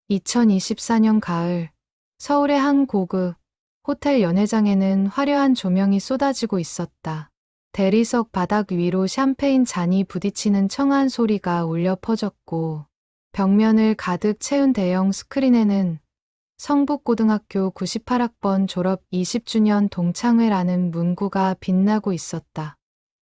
2024년 가을, 서울의 한 고급 호텔 연회장에는 화려한 조명이 쏟아지고 있었다. 대리석 바닥 위로 샴페인 잔이 부딪히는 청아한 소리가 울려 퍼졌고, 벽면을 가득 채운 대형 스크린에는 성북고등학교 98학번 졸업 20주년 동창회라는 문구가 빛나고 있었다.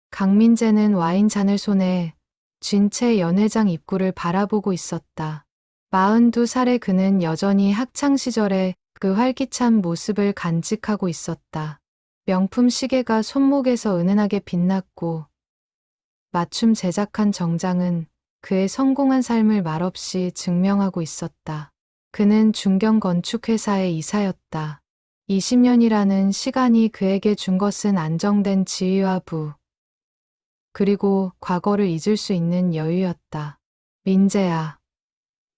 강민재는 와인잔을 손에 쥔 채 연회장 입구를 바라보고 있었다. 42살의 그는 여전히 학창시절의 그 활기찬 모습을 간직하고 있었다. 명품 시계가 손목에서 은은하게 빛났고, 맞춤 제작한 정장은 그의 성공한 삶을 말없이 증명하고 있었다. 그는 중견건축회사의 이사였다. 20년이라는 시간이 그에게 준 것은 안정된 지위와 부, 그리고 과거를 잊을 수 있는 여유였다. 민재야,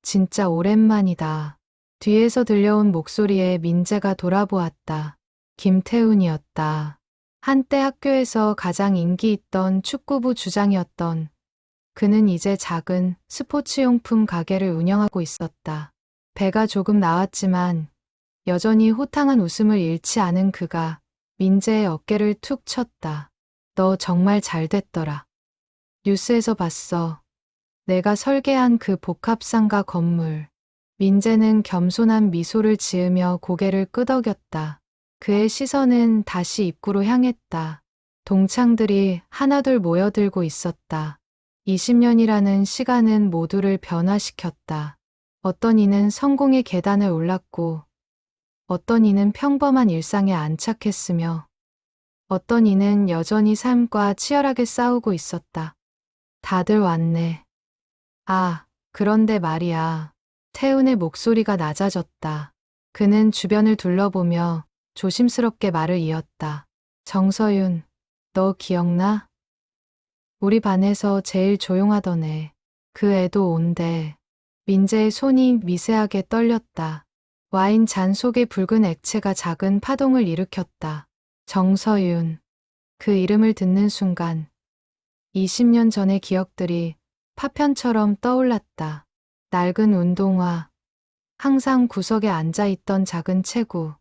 진짜 오랜만이다. 뒤에서 들려온 목소리에 민재가 돌아보았다. 김태훈이었다. 한때 학교에서 가장 인기 있던 축구부 주장이었던 그는 이제 작은 스포츠용품 가게를 운영하고 있었다. 배가 조금 나왔지만 여전히 호탕한 웃음을 잃지 않은 그가 민재의 어깨를 툭 쳤다. 너 정말 잘 됐더라. 뉴스에서 봤어. 내가 설계한 그 복합상가 건물. 민재는 겸손한 미소를 지으며 고개를 끄덕였다. 그의 시선은 다시 입구로 향했다. 동창들이 하나둘 모여들고 있었다. 20년이라는 시간은 모두를 변화시켰다. 어떤 이는 성공의 계단을 올랐고, 어떤 이는 평범한 일상에 안착했으며, 어떤 이는 여전히 삶과 치열하게 싸우고 있었다. 다들 왔네. 아, 그런데 말이야. 태훈의 목소리가 낮아졌다. 그는 주변을 둘러보며 조심스럽게 말을 이었다. 정서윤, 너 기억나? 우리 반에서 제일 조용하던 애. 그 애도 온대. 민재의 손이 미세하게 떨렸다. 와인 잔 속의 붉은 액체가 작은 파동을 일으켰다. 정서윤. 그 이름을 듣는 순간 20년 전의 기억들이 파편처럼 떠올랐다. 낡은 운동화, 항상 구석에 앉아있던 작은 체구,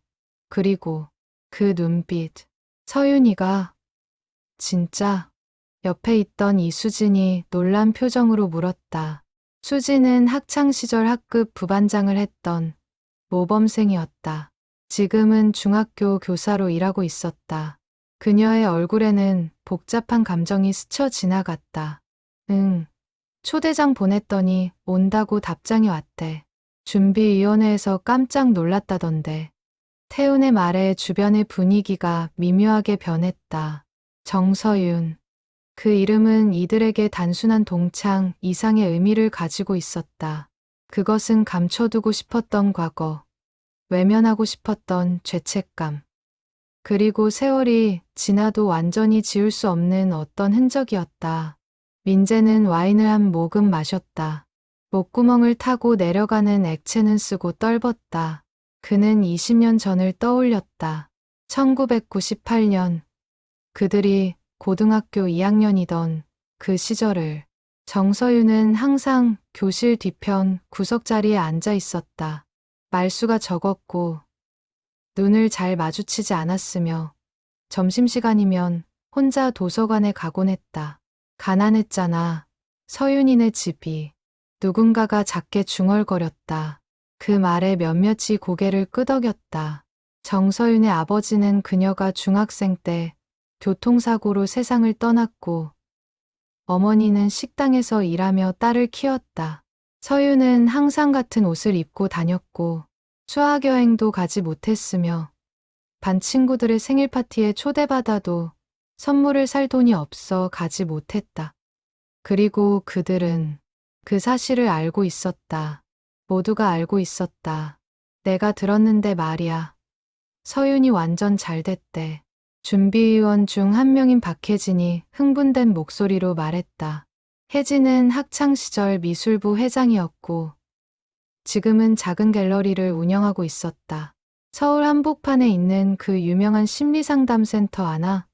그리고 그 눈빛. 서윤이가 진짜? 옆에 있던 이수진이 놀란 표정으로 물었다. 수진은 학창시절 학급 부반장을 했던 모범생이었다. 지금은 중학교 교사로 일하고 있었다. 그녀의 얼굴에는 복잡한 감정이 스쳐 지나갔다. 응, 초대장 보냈더니 온다고 답장이 왔대. 준비위원회에서 깜짝 놀랐다던데. 태훈의 말에 주변의 분위기가 미묘하게 변했다. 정서윤. 그 이름은 이들에게 단순한 동창 이상의 의미를 가지고 있었다. 그것은 감춰두고 싶었던 과거, 외면하고 싶었던 죄책감, 그리고 세월이 지나도 완전히 지울 수 없는 어떤 흔적이었다. 민재는 와인을 한 모금 마셨다. 목구멍을 타고 내려가는 액체는 쓰고 떨궜다. 그는 20년 전을 떠올렸다. 1998년. 그들이 고등학교 2학년이던 그 시절을. 정서윤은 항상 교실 뒤편 구석자리에 앉아 있었다. 말수가 적었고 눈을 잘 마주치지 않았으며 점심시간이면 혼자 도서관에 가곤 했다. 가난했잖아. 서윤이네 집이. 누군가가 작게 중얼거렸다. 그 말에 몇몇이 고개를 끄덕였다. 정서윤의 아버지는 그녀가 중학생 때 교통사고로 세상을 떠났고, 어머니는 식당에서 일하며 딸을 키웠다. 서윤은 항상 같은 옷을 입고 다녔고, 수학여행도 가지 못했으며, 반 친구들의 생일 파티에 초대받아도 선물을 살 돈이 없어 가지 못했다. 그리고 그들은 그 사실을 알고 있었다. 모두가 알고 있었다. 내가 들었는데 말이야. 서윤이 완전 잘 됐대. 준비위원 중 한 명인 박혜진이 흥분된 목소리로 말했다. 혜진은 학창시절 미술부 회장이었고 지금은 작은 갤러리를 운영하고 있었다. 서울 한복판에 있는 그 유명한 심리상담센터 아나?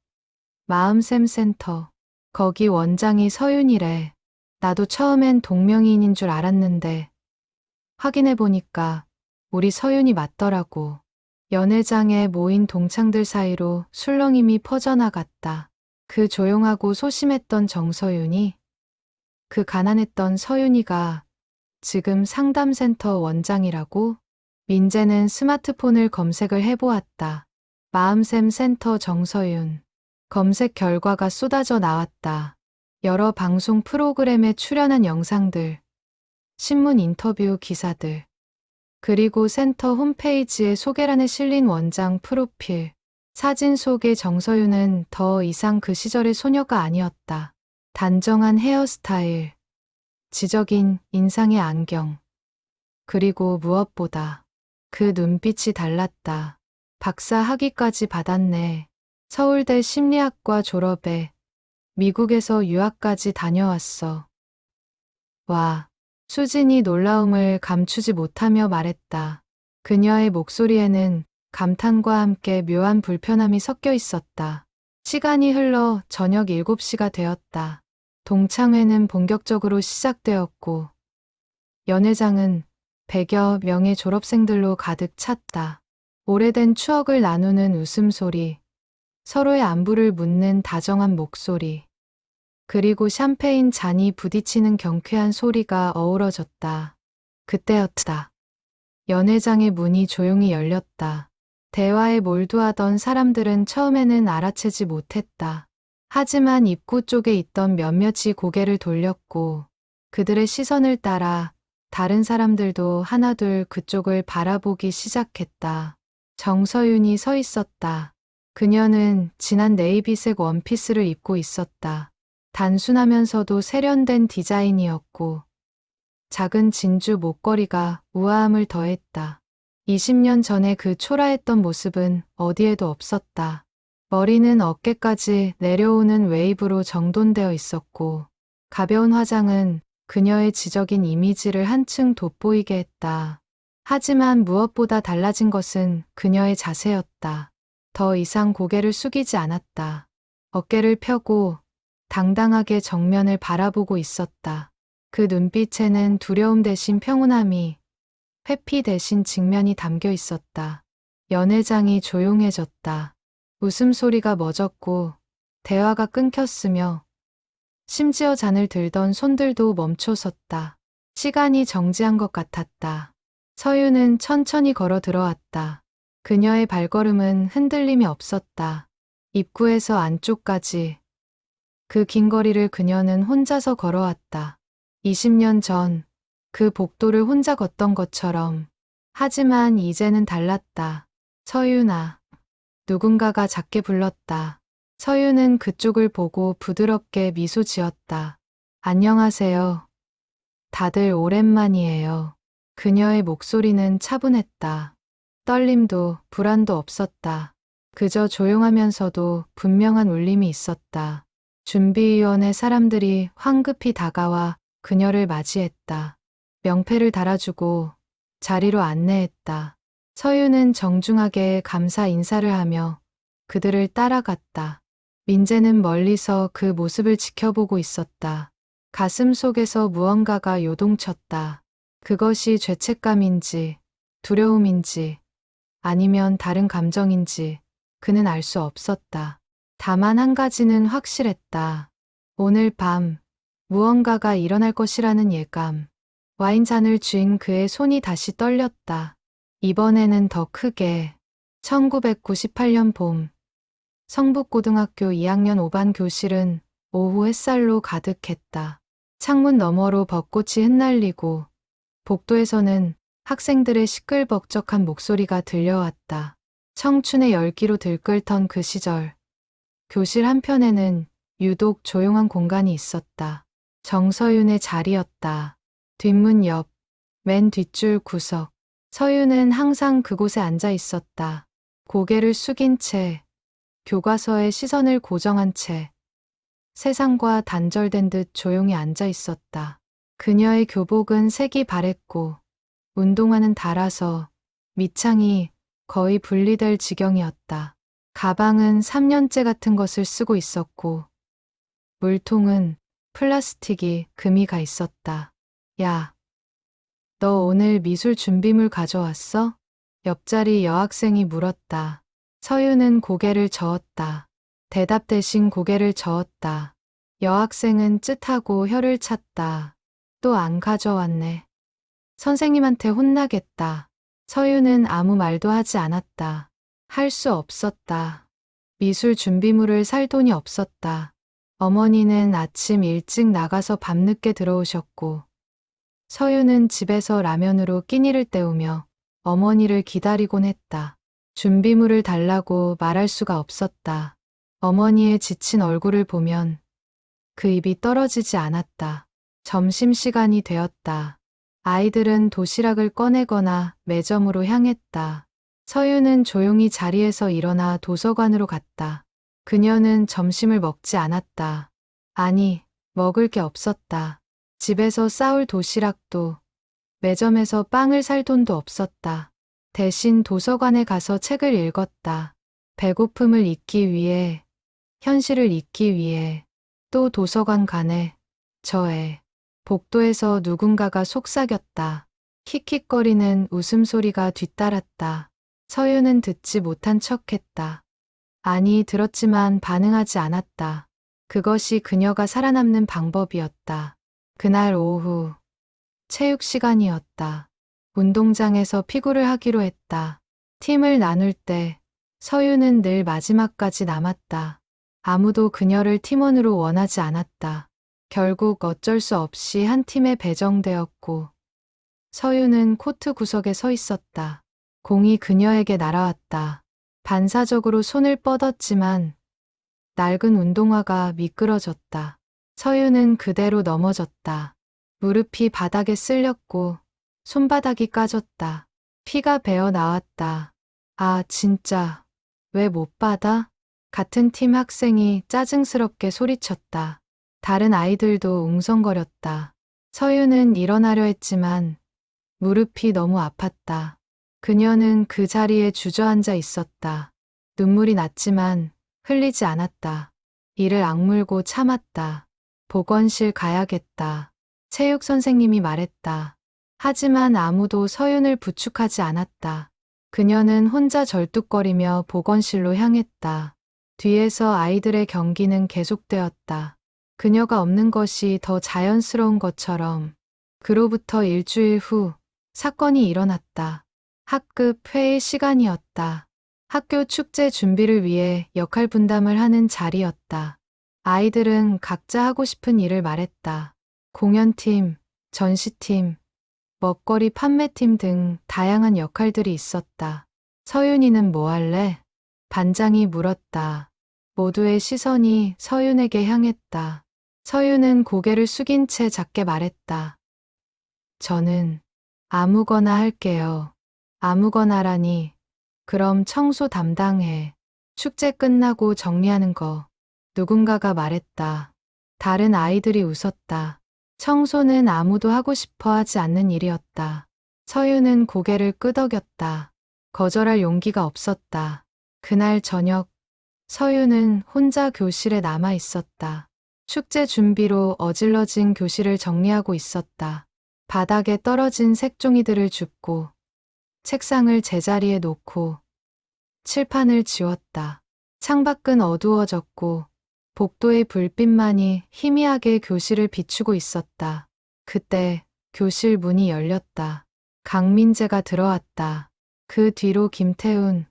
마음샘 센터. 거기 원장이 서윤이래. 나도 처음엔 동명이인인 줄 알았는데 확인해보니까 우리 서윤이 맞더라고. 연회장에 모인 동창들 사이로 술렁임이 퍼져나갔다. 그 조용하고 소심했던 정서윤이, 그 가난했던 서윤이가 지금 상담센터 원장이라고? 민재는 스마트폰을 검색을 해보았다. 마음샘 센터 정서윤. 검색 결과가 쏟아져 나왔다. 여러 방송 프로그램에 출연한 영상들, 신문 인터뷰 기사들, 그리고 센터 홈페이지에 소개란에 실린 원장 프로필. 사진 속의 정서윤은 더 이상 그 시절의 소녀가 아니었다. 단정한 헤어스타일, 지적인 인상의 안경, 그리고 무엇보다 그 눈빛이 달랐다. 박사 학위까지 받았네. 서울대 심리학과 졸업에 미국에서 유학까지 다녀왔어. 와, 수진이 놀라움을 감추지 못하며 말했다. 그녀의 목소리에는 감탄과 함께 묘한 불편함이 섞여 있었다. 시간이 흘러 저녁 7시가 되었다. 동창회는 본격적으로 시작되었고, 연회장은 100여 명의 졸업생들로 가득 찼다. 오래된 추억을 나누는 웃음소리, 서로의 안부를 묻는 다정한 목소리, 그리고 샴페인 잔이 부딪히는 경쾌한 소리가 어우러졌다. 그때였다. 연회장의 문이 조용히 열렸다. 대화에 몰두하던 사람들은 처음에는 알아채지 못했다. 하지만 입구 쪽에 있던 몇몇이 고개를 돌렸고, 그들의 시선을 따라 다른 사람들도 하나둘 그쪽을 바라보기 시작했다. 정서윤이 서 있었다. 그녀는 진한 네이비색 원피스를 입고 있었다. 단순하면서도 세련된 디자인이었고, 작은 진주 목걸이가 우아함을 더했다. 20년 전에 그 초라했던 모습은 어디에도 없었다. 머리는 어깨까지 내려오는 웨이브로 정돈되어 있었고, 가벼운 화장은 그녀의 지적인 이미지를 한층 돋보이게 했다. 하지만 무엇보다 달라진 것은 그녀의 자세였다. 더 이상 고개를 숙이지 않았다. 어깨를 펴고 당당하게 정면을 바라보고 있었다. 그 눈빛에는 두려움 대신 평온함이, 회피 대신 직면이 담겨 있었다. 연회장이 조용해졌다. 웃음소리가 멎었고 대화가 끊겼으며 심지어 잔을 들던 손들도 멈춰섰다. 시간이 정지한 것 같았다. 서윤은 천천히 걸어 들어왔다. 그녀의 발걸음은 흔들림이 없었다. 입구에서 안쪽까지 그 긴 거리를 그녀는 혼자서 걸어왔다. 20년 전 그 복도를 혼자 걷던 것처럼. 하지만 이제는 달랐다. 서윤아. 누군가가 작게 불렀다. 서윤은 그쪽을 보고 부드럽게 미소 지었다. 안녕하세요. 다들 오랜만이에요. 그녀의 목소리는 차분했다. 떨림도 불안도 없었다. 그저 조용하면서도 분명한 울림이 있었다. 준비위원회 사람들이 황급히 다가와 그녀를 맞이했다. 명패를 달아주고 자리로 안내했다. 서윤은 정중하게 감사 인사를 하며 그들을 따라갔다. 민재는 멀리서 그 모습을 지켜보고 있었다. 가슴 속에서 무언가가 요동쳤다. 그것이 죄책감인지, 두려움인지, 아니면 다른 감정인지 그는 알 수 없었다. 다만 한 가지는 확실했다. 오늘 밤 무언가가 일어날 것이라는 예감. 와인잔을 쥔 그의 손이 다시 떨렸다. 이번에는 더 크게. 1998년 봄, 성북고등학교 2학년 5반 교실은 오후 햇살로 가득했다. 창문 너머로 벚꽃이 흩날리고 복도에서는 학생들의 시끌벅적한 목소리가 들려왔다. 청춘의 열기로 들끓던 그 시절. 교실 한편에는 유독 조용한 공간이 있었다. 정서윤의 자리였다. 뒷문 옆, 맨 뒷줄 구석. 서윤은 항상 그곳에 앉아 있었다. 고개를 숙인 채, 교과서에 시선을 고정한 채, 세상과 단절된 듯 조용히 앉아 있었다. 그녀의 교복은 색이 바랬고, 운동화는 닳아서 밑창이 거의 분리될 지경이었다. 가방은 3년째 같은 것을 쓰고 있었고, 물통은 플라스틱이 금이 가 있었다. 야, 너 오늘 미술 준비물 가져왔어? 옆자리 여학생이 물었다. 서윤은 고개를 저었다. 대답 대신 고개를 저었다. 여학생은 쯧하고 혀를 찼다. 또 안 가져왔네. 선생님한테 혼나겠다. 서윤은 아무 말도 하지 않았다. 할 수 없었다. 미술 준비물을 살 돈이 없었다. 어머니는 아침 일찍 나가서 밤늦게 들어오셨고, 서윤은 집에서 라면으로 끼니를 때우며 어머니를 기다리곤 했다. 준비물을 달라고 말할 수가 없었다. 어머니의 지친 얼굴을 보면 그 입이 떨어지지 않았다. 점심시간이 되었다. 아이들은 도시락을 꺼내거나 매점으로 향했다. 서윤은 조용히 자리에서 일어나 도서관으로 갔다. 그녀는 점심을 먹지 않았다. 아니, 먹을 게 없었다. 집에서 싸울 도시락도, 매점에서 빵을 살 돈도 없었다. 대신 도서관에 가서 책을 읽었다. 배고픔을 잊기 위해, 현실을 잊기 위해, 또 도서관 가네. 저에, 복도에서 누군가가 속삭였다. 킥킥거리는 웃음소리가 뒤따랐다. 서윤은 듣지 못한 척했다. 아니, 들었지만 반응하지 않았다. 그것이 그녀가 살아남는 방법이었다. 그날 오후, 체육 시간이었다. 운동장에서 피구를 하기로 했다. 팀을 나눌 때 서윤은 늘 마지막까지 남았다. 아무도 그녀를 팀원으로 원하지 않았다. 결국 어쩔 수 없이 한 팀에 배정되었고, 서윤은 코트 구석에 서 있었다. 공이 그녀에게 날아왔다. 반사적으로 손을 뻗었지만 낡은 운동화가 미끄러졌다. 서윤은 그대로 넘어졌다. 무릎이 바닥에 쓸렸고 손바닥이 까졌다. 피가 배어 나왔다. 아, 진짜. 왜 못 받아? 같은 팀 학생이 짜증스럽게 소리쳤다. 다른 아이들도 웅성거렸다. 서윤은 일어나려 했지만 무릎이 너무 아팠다. 그녀는 그 자리에 주저앉아 있었다. 눈물이 났지만 흘리지 않았다. 이를 악물고 참았다. 보건실 가야겠다. 체육 선생님이 말했다. 하지만 아무도 서윤을 부축하지 않았다. 그녀는 혼자 절뚝거리며 보건실로 향했다. 뒤에서 아이들의 경기는 계속되었다. 그녀가 없는 것이 더 자연스러운 것처럼. 그로부터 일주일 후 사건이 일어났다. 학급 회의 시간이었다. 학교 축제 준비를 위해 역할 분담을 하는 자리였다. 아이들은 각자 하고 싶은 일을 말했다. 공연팀, 전시팀, 먹거리 판매팀 등 다양한 역할들이 있었다. 서윤이는 뭐 할래? 반장이 물었다. 모두의 시선이 서윤에게 향했다. 서윤은 고개를 숙인 채 작게 말했다. 저는 아무거나 할게요. 아무거나라니. 그럼 청소 담당해. 축제 끝나고 정리하는 거. 누군가가 말했다. 다른 아이들이 웃었다. 청소는 아무도 하고 싶어 하지 않는 일이었다. 서윤은 고개를 끄덕였다. 거절할 용기가 없었다. 그날 저녁, 서윤은 혼자 교실에 남아 있었다. 축제 준비로 어질러진 교실을 정리하고 있었다. 바닥에 떨어진 색종이들을 줍고, 책상을 제자리에 놓고, 칠판을 지웠다. 창밖은 어두워졌고, 복도의 불빛만이 희미하게 교실을 비추고 있었다. 그때 교실 문이 열렸다. 강민재가 들어왔다. 그 뒤로 김태훈,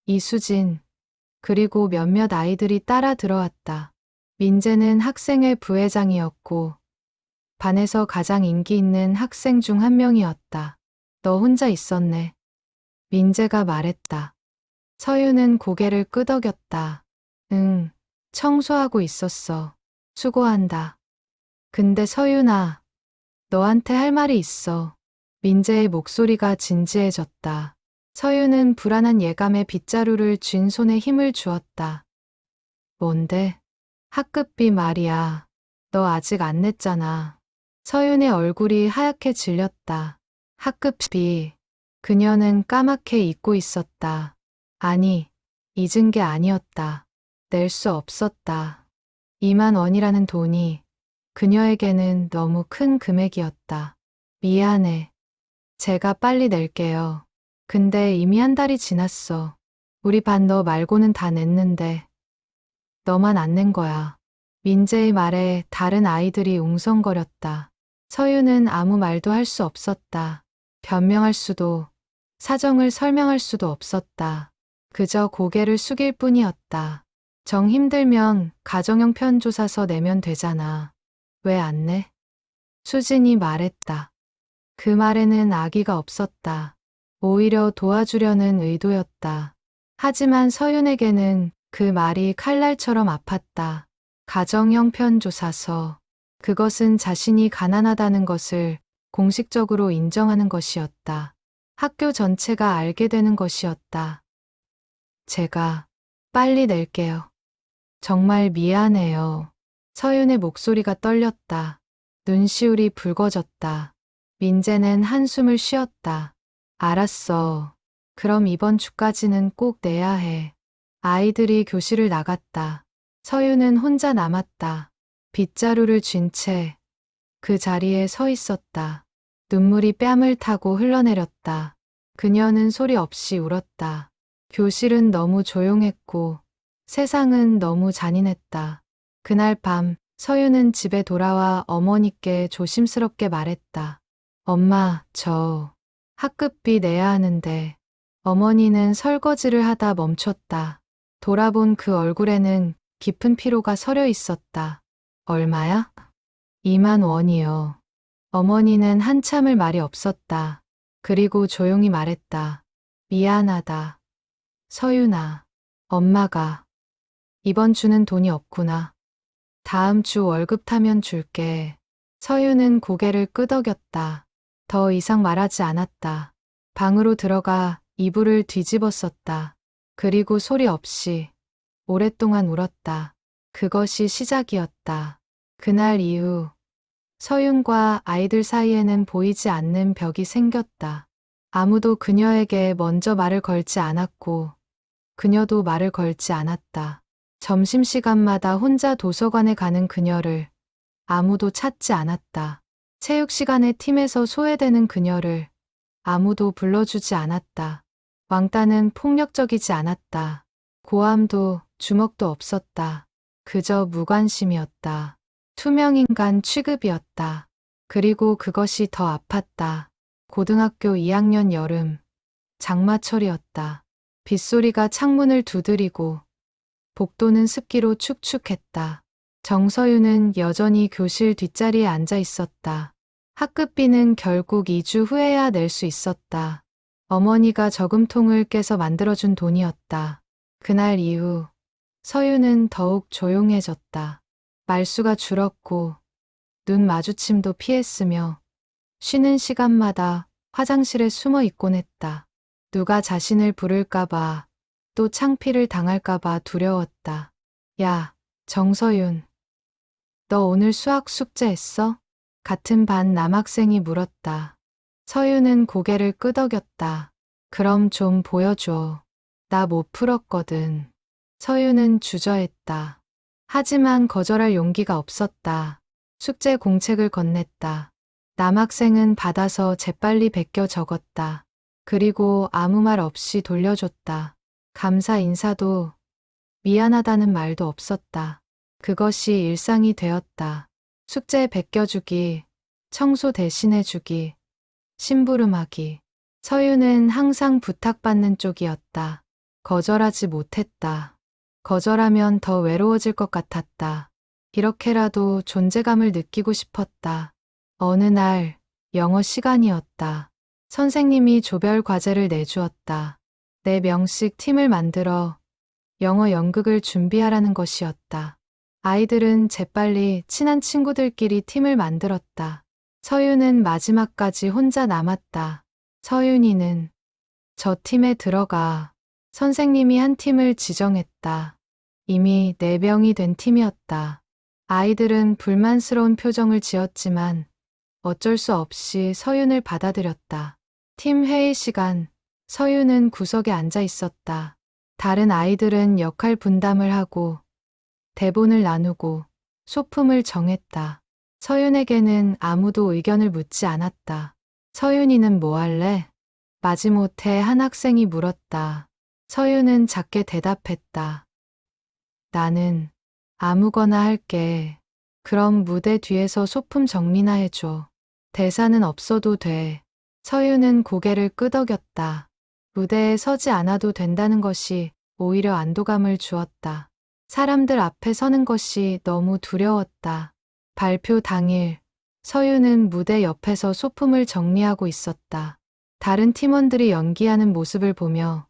이수진, 그리고 몇몇 아이들이 따라 들어왔다. 민재는 학생회 부회장이었고 반에서 가장 인기 있는 학생 중 한 명이었다. 너 혼자 있었네. 민재가 말했다. 서윤은 고개를 끄덕였다. 응, 청소하고 있었어. 수고한다. 근데 서윤아, 너한테 할 말이 있어. 민재의 목소리가 진지해졌다. 서윤은 불안한 예감에 빗자루를 쥔 손에 힘을 주었다. 뭔데? 학급비 말이야. 너 아직 안 냈잖아. 서윤의 얼굴이 하얗게 질렸다. 학급비. 그녀는 까맣게 잊고 있었다. 아니, 잊은 게 아니었다. 낼 수 없었다. 2만 원이라는 돈이 그녀에게는 너무 큰 금액이었다. 미안해. 제가 빨리 낼게요. 근데 이미 한 달이 지났어. 우리 반 너 말고는 다 냈는데 너만 안 낸 거야. 민재의 말에 다른 아이들이 웅성거렸다. 서유는 아무 말도 할 수 없었다. 변명할 수도, 사정을 설명할 수도 없었다. 그저 고개를 숙일 뿐이었다. 정 힘들면 가정형 편조사서 내면 되잖아. 왜 안 내? 수진이 말했다. 그 말에는 악의가 없었다. 오히려 도와주려는 의도였다. 하지만 서윤에게는 그 말이 칼날처럼 아팠다. 가정형 편조사서. 그것은 자신이 가난하다는 것을 공식적으로 인정하는 것이었다. 학교 전체가 알게 되는 것이었다. 제가 빨리 낼게요. 정말 미안해요. 서윤의 목소리가 떨렸다. 눈시울이 붉어졌다. 민재는 한숨을 쉬었다. 알았어. 그럼 이번 주까지는 꼭 내야 해. 아이들이 교실을 나갔다. 서윤은 혼자 남았다. 빗자루를 쥔 채 그 자리에 서 있었다. 눈물이 뺨을 타고 흘러내렸다. 그녀는 소리 없이 울었다. 교실은 너무 조용했고 세상은 너무 잔인했다. 그날 밤 서윤은 집에 돌아와 어머니께 조심스럽게 말했다. 엄마, 저 학급비 내야 하는데. 어머니는 설거지를 하다 멈췄다. 돌아본 그 얼굴에는 깊은 피로가 서려 있었다. 얼마야? 2만 원이요. 어머니는 한참을 말이 없었다. 그리고 조용히 말했다. 미안하다. 서윤아, 엄마가 이번 주는 돈이 없구나. 다음 주 월급 타면 줄게. 서윤은 고개를 끄덕였다. 더 이상 말하지 않았다. 방으로 들어가 이불을 뒤집었었다. 그리고 소리 없이 오랫동안 울었다. 그것이 시작이었다. 그날 이후 서윤과 아이들 사이에는 보이지 않는 벽이 생겼다. 아무도 그녀에게 먼저 말을 걸지 않았고 그녀도 말을 걸지 않았다. 점심시간마다 혼자 도서관에 가는 그녀를 아무도 찾지 않았다. 체육시간에 팀에서 소외되는 그녀를 아무도 불러주지 않았다. 왕따는 폭력적이지 않았다. 고함도 주먹도 없었다. 그저 무관심이었다. 투명인간 취급이었다. 그리고 그것이 더 아팠다. 고등학교 2학년 여름, 장마철이었다. 빗소리가 창문을 두드리고 복도는 습기로 축축했다. 정서윤은 여전히 교실 뒷자리에 앉아 있었다. 학급비는 결국 2주 후에야 낼 수 있었다. 어머니가 저금통을 깨서 만들어준 돈이었다. 그날 이후 서윤은 더욱 조용해졌다. 말수가 줄었고 눈 마주침도 피했으며 쉬는 시간마다 화장실에 숨어 있곤 했다. 누가 자신을 부를까봐 또 창피를 당할까봐 두려웠다. 야, 정서윤. 너 오늘 수학 숙제했어? 같은 반 남학생이 물었다. 서윤은 고개를 끄덕였다. 그럼 좀 보여줘. 나 못 풀었거든. 서윤은 주저했다. 하지만 거절할 용기가 없었다. 숙제 공책을 건넸다. 남학생은 받아서 재빨리 베껴 적었다. 그리고 아무 말 없이 돌려줬다. 감사 인사도 미안하다는 말도 없었다. 그것이 일상이 되었다. 숙제 베껴주기, 청소 대신해주기, 심부름하기. 서윤은 항상 부탁받는 쪽이었다. 거절하지 못했다. 거절하면 더 외로워질 것 같았다. 이렇게라도 존재감을 느끼고 싶었다. 어느 날 영어 시간이었다. 선생님이 조별 과제를 내주었다. 내 명식 팀을 만들어 영어 연극을 준비하라는 것이었다. 아이들은 재빨리 친한 친구들끼리 팀을 만들었다. 서윤은 마지막까지 혼자 남았다. 서윤이는 저 팀에 들어가. 선생님이 한 팀을 지정했다. 이미 4명이 된 팀이었다. 아이들은 불만스러운 표정을 지었지만 어쩔 수 없이 서윤을 받아들였다. 팀 회의 시간, 서윤은 구석에 앉아 있었다. 다른 아이들은 역할 분담을 하고 대본을 나누고 소품을 정했다. 서윤에게는 아무도 의견을 묻지 않았다. 서윤이는 뭐 할래? 마지못해 한 학생이 물었다. 서윤은 작게 대답했다. 나는 아무거나 할게. 그럼 무대 뒤에서 소품 정리나 해줘. 대사는 없어도 돼. 서윤은 고개를 끄덕였다. 무대에 서지 않아도 된다는 것이 오히려 안도감을 주었다. 사람들 앞에 서는 것이 너무 두려웠다. 발표 당일, 서윤은 무대 옆에서 소품을 정리하고 있었다. 다른 팀원들이 연기하는 모습을 보며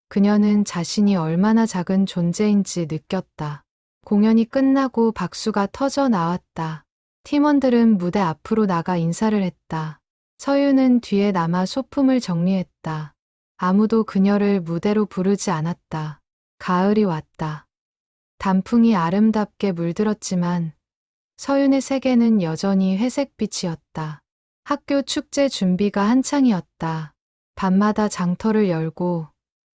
그녀는 자신이 얼마나 작은 존재인지 느꼈다. 공연이 끝나고 박수가 터져 나왔다. 팀원들은 무대 앞으로 나가 인사를 했다. 서윤은 뒤에 남아 소품을 정리했다. 아무도 그녀를 무대로 부르지 않았다. 가을이 왔다. 단풍이 아름답게 물들었지만 서윤의 세계는 여전히 회색빛이었다. 학교 축제 준비가 한창이었다. 밤마다 장터를 열고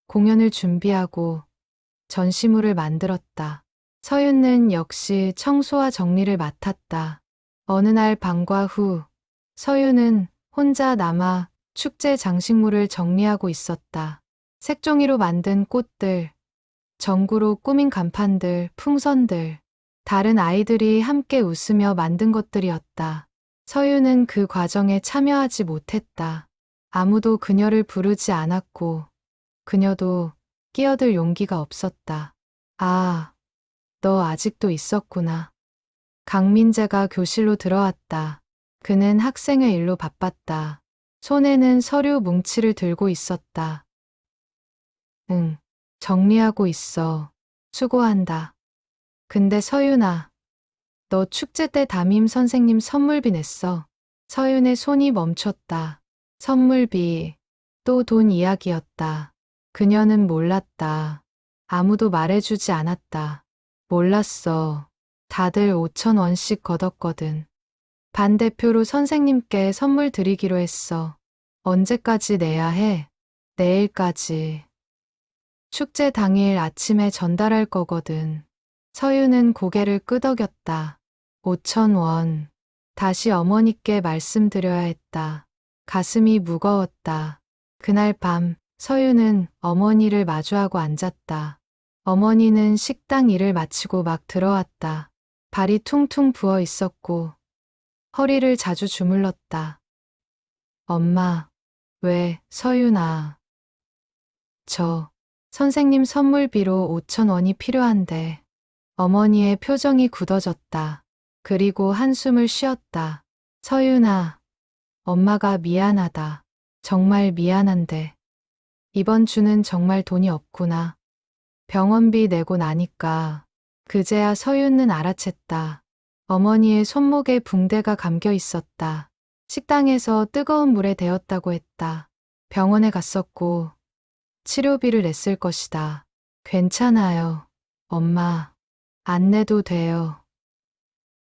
공연을 준비하고 전시물을 만들었다. 서윤은 역시 청소와 정리를 맡았다. 어느 날 방과 후 서윤은 혼자 남아 축제 장식물을 정리하고 있었다. 색종이로 만든 꽃들, 전구로 꾸민 간판들, 풍선들, 다른 아이들이 함께 웃으며 만든 것들이었다. 서윤은 그 과정에 참여하지 못했다. 아무도 그녀를 부르지 않았고 그녀도 끼어들 용기가 없었다. 아, 너 아직도 있었구나. 강민재가 교실로 들어왔다. 그는 학생의 일로 바빴다. 손에는 서류 뭉치를 들고 있었다. 응, 정리하고 있어. 수고한다. 근데 서윤아, 너 축제 때 담임 선생님 선물비 냈어. 서윤의 손이 멈췄다. 선물비, 또 돈 이야기였다. 그녀는 몰랐다. 아무도 말해주지 않았다. 몰랐어. 다들 5,000원씩 걷었거든. 반 대표로 선생님께 선물 드리기로 했어. 언제까지 내야 해? 내일까지. 축제 당일 아침에 전달할 거거든. 서윤은 고개를 끄덕였다. 5,000원. 다시 어머니께 말씀드려야 했다. 가슴이 무거웠다. 그날 밤 서윤은 어머니를 마주하고 앉았다. 어머니는 식당 일을 마치고 막 들어왔다. 발이 퉁퉁 부어 있었고 허리를 자주 주물렀다. 엄마, 왜, 서윤아. 저 선생님 선물비로 5,000원이 필요한데. 어머니의 표정이 굳어졌다. 그리고 한숨을 쉬었다. 서윤아, 엄마가 미안하다. 정말 미안한데. 이번 주는 정말 돈이 없구나. 병원비 내고 나니까. 그제야 서윤은 알아챘다. 어머니의 손목에 붕대가 감겨 있었다. 식당에서 뜨거운 물에 데웠다고 했다. 병원에 갔었고 치료비를 냈을 것이다. 괜찮아요. 엄마, 안 내도 돼요.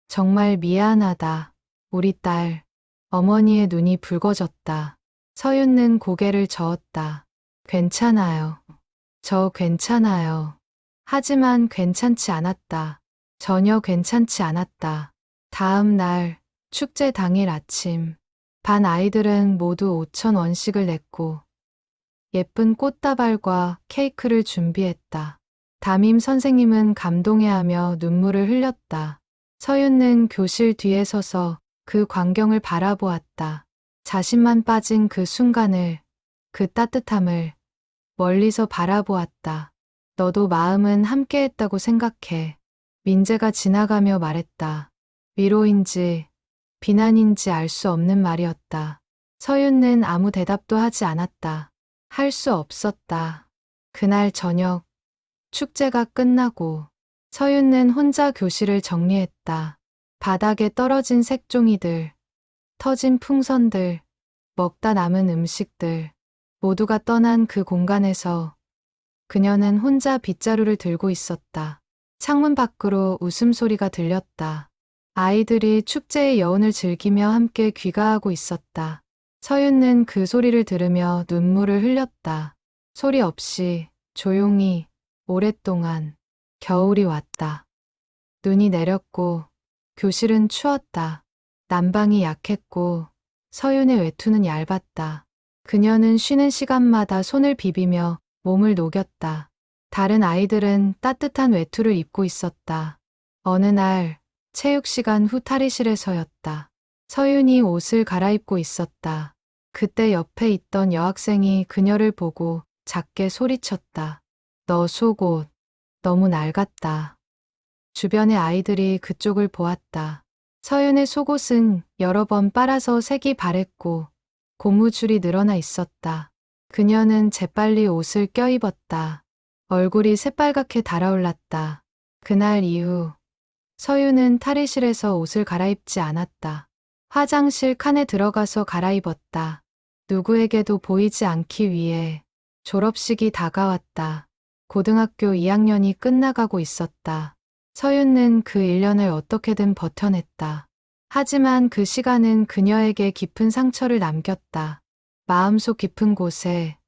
정말 미안하다. 우리 딸. 어머니의 눈이 붉어졌다. 서윤은 고개를 저었다. 괜찮아요. 저 괜찮아요. 하지만 괜찮지 않았다. 전혀 괜찮지 않았다. 다음 날, 축제 당일 아침, 반 아이들은 모두 5,000원씩을 냈고 예쁜 꽃다발과 케이크를 준비했다. 담임 선생님은 감동해하며 눈물을 흘렸다. 서윤은 교실 뒤에 서서 그 광경을 바라보았다. 자신만 빠진 그 순간을, 그 따뜻함을 멀리서 바라보았다. 너도 마음은 함께했다고 생각해. 민재가 지나가며 말했다. 위로인지 비난인지 알 수 없는 말이었다. 서윤은 아무 대답도 하지 않았다. 할 수 없었다. 그날 저녁, 축제가 끝나고 서윤은 혼자 교실을 정리했다. 바닥에 떨어진 색종이들, 터진 풍선들, 먹다 남은 음식들, 모두가 떠난 그 공간에서 그녀는 혼자 빗자루를 들고 있었다. 창문 밖으로 웃음소리가 들렸다. 아이들이 축제의 여운을 즐기며 함께 귀가하고 있었다. 서윤은 그 소리를 들으며 눈물을 흘렸다. 소리 없이 조용히 오랫동안 겨울이 왔다. 눈이 내렸고 교실은 추웠다. 난방이 약했고 서윤의 외투는 얇았다. 그녀는 쉬는 시간마다 손을 비비며 몸을 녹였다. 다른 아이들은 따뜻한 외투를 입고 있었다. 어느 날 체육 시간 후 탈의실에서였다. 서윤이 옷을 갈아입고 있었다. 그때 옆에 있던 여학생이 그녀를 보고 작게 소리쳤다. 너 속옷 너무 낡았다. 주변의 아이들이 그쪽을 보았다. 서윤의 속옷은 여러 번 빨아서 색이 바랬고 고무줄이 늘어나 있었다. 그녀는 재빨리 옷을 껴입었다. 얼굴이 새빨갛게 달아올랐다. 그날 이후 서윤은 탈의실에서 옷을 갈아입지 않았다. 화장실 칸에 들어가서 갈아입었다. 누구에게도 보이지 않기 위해. 졸업식이 다가왔다. 고등학교 2학년이 끝나가고 있었다. 서윤은 그 1년을 어떻게든 버텨냈다. 하지만 그 시간은 그녀에게 깊은 상처를 남겼다. 마음속 깊은 곳에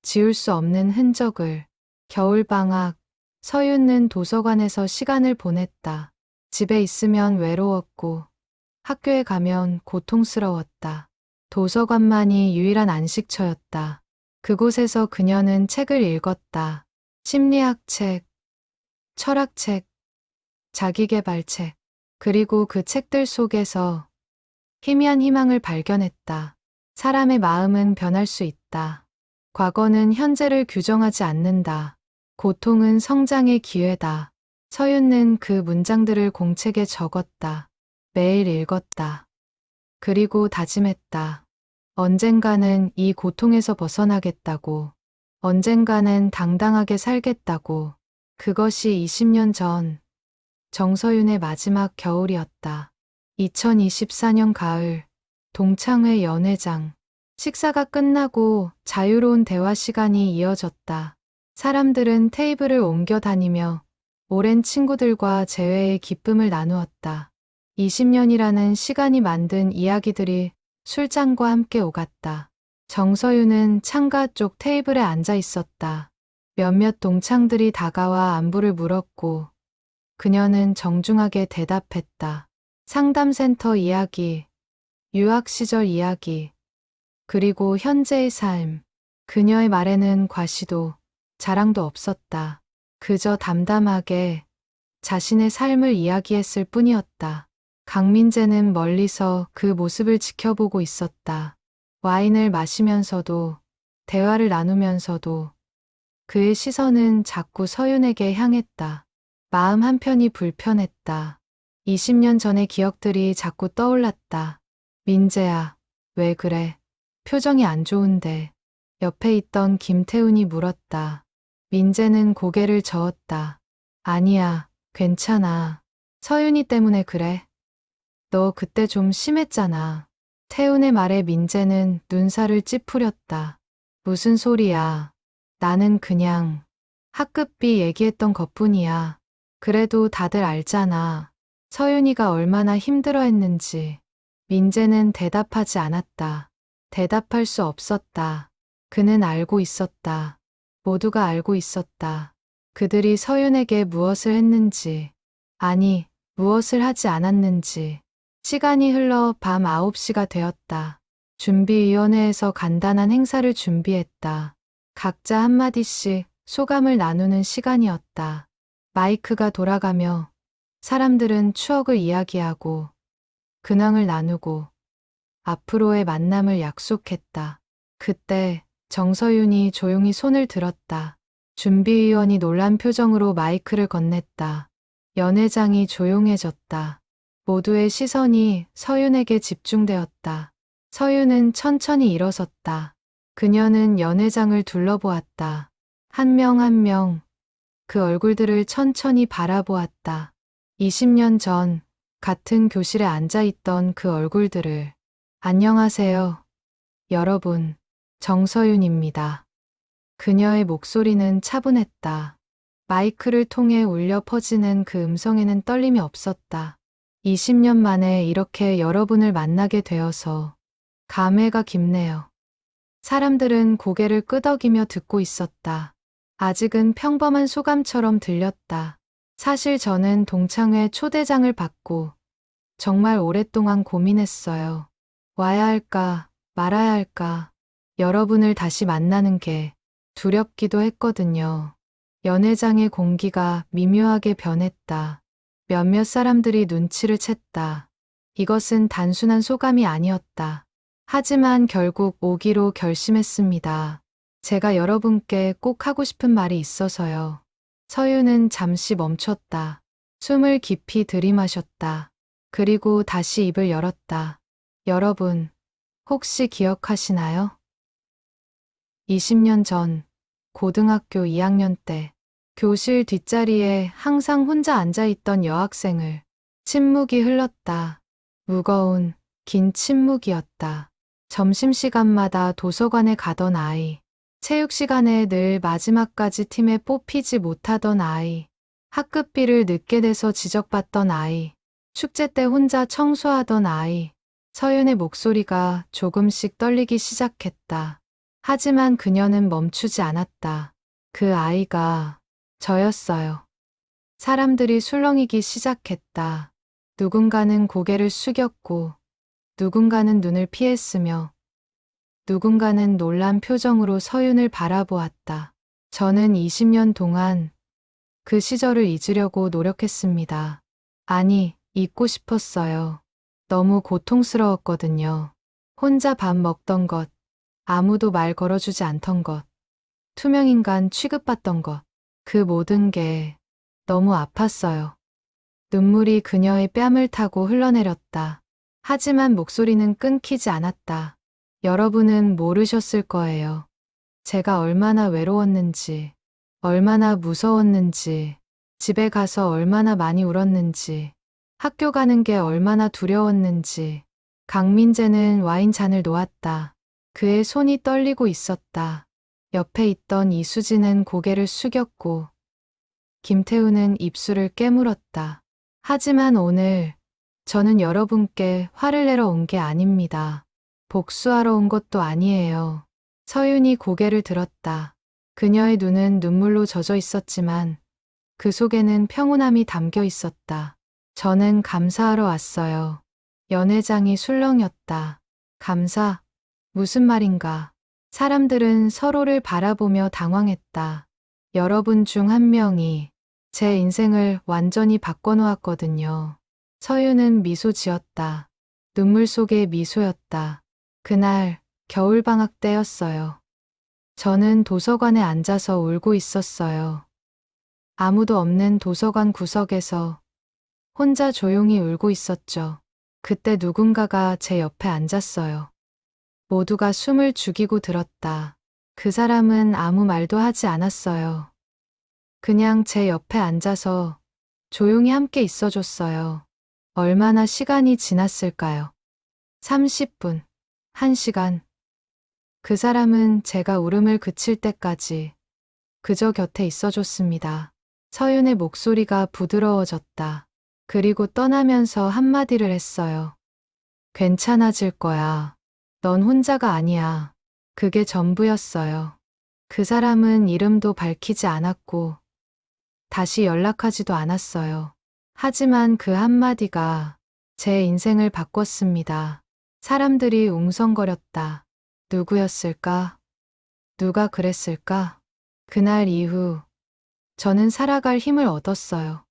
지울 수 없는 흔적을. 겨울방학, 서윤은 도서관에서 시간을 보냈다. 집에 있으면 외로웠고 학교에 가면 고통스러웠다. 도서관만이 유일한 안식처였다. 그곳에서 그녀는 책을 읽었다. 심리학 책, 철학책, 자기계발책, 그리고 그 책들 속에서 희미한 희망을 발견했다. 사람의 마음은 변할 수 있다. 과거는 현재를 규정하지 않는다. 고통은 성장의 기회다. 서윤은 그 문장들을 공책에 적었다. 매일 읽었다. 그리고 다짐했다. 언젠가는 이 고통에서 벗어나겠다고. 언젠가는 당당하게 살겠다고. 그것이 20년 전 정서윤의 마지막 겨울이었다. 2024년 가을, 동창회 연회장. 식사가 끝나고 자유로운 대화 시간이 이어졌다. 사람들은 테이블을 옮겨 다니며 오랜 친구들과 재회의 기쁨을 나누었다. 20년이라는 시간이 만든 이야기들이 술잔과 함께 오갔다. 정서윤은 창가 쪽 테이블에 앉아 있었다. 몇몇 동창들이 다가와 안부를 물었고 그녀는 정중하게 대답했다. 상담센터 이야기, 유학 시절 이야기, 그리고 현재의 삶. 그녀의 말에는 과시도, 자랑도 없었다. 그저 담담하게 자신의 삶을 이야기했을 뿐이었다. 강민재는 멀리서 그 모습을 지켜보고 있었다. 와인을 마시면서도, 대화를 나누면서도 그의 시선은 자꾸 서윤에게 향했다. 마음 한편이 불편했다. 20년 전의 기억들이 자꾸 떠올랐다. 민재야, 왜 그래? 표정이 안 좋은데. 옆에 있던 김태훈이 물었다. 민재는 고개를 저었다. 아니야, 괜찮아. 서윤이 때문에 그래. 너 그때 좀 심했잖아. 태훈의 말에 민재는 눈살을 찌푸렸다. 무슨 소리야. 나는 그냥 학급비 얘기했던 것뿐이야. 그래도 다들 알잖아. 서윤이가 얼마나 힘들어했는지. 민재는 대답하지 않았다. 대답할 수 없었다. 그는 알고 있었다. 모두가 알고 있었다. 그들이 서윤에게 무엇을 했는지, 아니, 무엇을 하지 않았는지. 시간이 흘러 밤 9시가 되었다. 준비위원회에서 간단한 행사를 준비했다. 각자 한마디씩 소감을 나누는 시간이었다. 마이크가 돌아가며 사람들은 추억을 이야기하고 근황을 나누고 앞으로의 만남을 약속했다. 그때 정서윤이 조용히 손을 들었다. 준비위원이 놀란 표정으로 마이크를 건넸다. 연회장이 조용해졌다. 모두의 시선이 서윤에게 집중되었다. 서윤은 천천히 일어섰다. 그녀는 연회장을 둘러보았다. 한 명 한 명 그 얼굴들을 천천히 바라보았다. 20년 전 같은 교실에 앉아있던 그 얼굴들을. 안녕하세요. 여러분, 정서윤입니다. 그녀의 목소리는 차분했다. 마이크를 통해 울려 퍼지는 그 음성에는 떨림이 없었다. 20년 만에 이렇게 여러분을 만나게 되어서 감회가 깊네요. 사람들은 고개를 끄덕이며 듣고 있었다. 아직은 평범한 소감처럼 들렸다. 사실 저는 동창회 초대장을 받고 정말 오랫동안 고민했어요. 와야 할까, 말아야 할까. 여러분을 다시 만나는 게 두렵기도 했거든요. 연회장의 공기가 미묘하게 변했다. 몇몇 사람들이 눈치를 챘다. 이것은 단순한 소감이 아니었다. 하지만 결국 오기로 결심했습니다. 제가 여러분께 꼭 하고 싶은 말이 있어서요. 서유는 잠시 멈췄다. 숨을 깊이 들이마셨다. 그리고 다시 입을 열었다. 여러분, 혹시 기억하시나요? 20년 전, 고등학교 2학년 때, 교실 뒷자리에 항상 혼자 앉아있던 여학생을 침묵이 흘렀다. 무거운, 긴 침묵이었다. 점심시간마다 도서관에 가던 아이, 체육 시간에 늘 마지막까지 팀에 뽑히지 못하던 아이, 학급비를 늦게 내서 지적받던 아이, 축제 때 혼자 청소하던 아이, 서윤의 목소리가 조금씩 떨리기 시작했다. 하지만 그녀는 멈추지 않았다. 그 아이가 저였어요. 사람들이 술렁이기 시작했다. 누군가는 고개를 숙였고, 누군가는 눈을 피했으며, 누군가는 놀란 표정으로 서윤을 바라보았다. 저는 20년 동안 그 시절을 잊으려고 노력했습니다. 아니, 잊고 싶었어요. 너무 고통스러웠거든요. 혼자 밥 먹던 것, 아무도 말 걸어주지 않던 것, 투명인간 취급받던 것, 그 모든 게 너무 아팠어요. 눈물이 그녀의 뺨을 타고 흘러내렸다. 하지만 목소리는 끊기지 않았다. 여러분은 모르셨을 거예요. 제가 얼마나 외로웠는지, 얼마나 무서웠는지, 집에 가서 얼마나 많이 울었는지, 학교 가는 게 얼마나 두려웠는지. 강민재는 와인잔을 놓았다. 그의 손이 떨리고 있었다. 옆에 있던 이수진은 고개를 숙였고, 김태우는 입술을 깨물었다. 하지만 오늘 저는 여러분께 화를 내러 온 게 아닙니다. 복수하러 온 것도 아니에요. 서윤이 고개를 들었다. 그녀의 눈은 눈물로 젖어 있었지만 그 속에는 평온함이 담겨 있었다. 저는 감사하러 왔어요. 연회장이 술렁였다. 감사? 무슨 말인가? 사람들은 서로를 바라보며 당황했다. 여러분 중 한 명이 제 인생을 완전히 바꿔놓았거든요. 서유는 미소 지었다. 눈물 속의 미소였다. 그날 겨울방학 때였어요. 저는 도서관에 앉아서 울고 있었어요. 아무도 없는 도서관 구석에서 혼자 조용히 울고 있었죠. 그때 누군가가 제 옆에 앉았어요. 모두가 숨을 죽이고 들었다. 그 사람은 아무 말도 하지 않았어요. 그냥 제 옆에 앉아서 조용히 함께 있어줬어요. 얼마나 시간이 지났을까요? 30분, 1시간. 그 사람은 제가 울음을 그칠 때까지 그저 곁에 있어줬습니다. 서윤의 목소리가 부드러워졌다. 그리고 떠나면서 한마디를 했어요. 괜찮아질 거야. 넌 혼자가 아니야. 그게 전부였어요. 그 사람은 이름도 밝히지 않았고 다시 연락하지도 않았어요. 하지만 그 한마디가 제 인생을 바꿨습니다. 사람들이 웅성거렸다. 누구였을까? 누가 그랬을까? 그날 이후 저는 살아갈 힘을 얻었어요.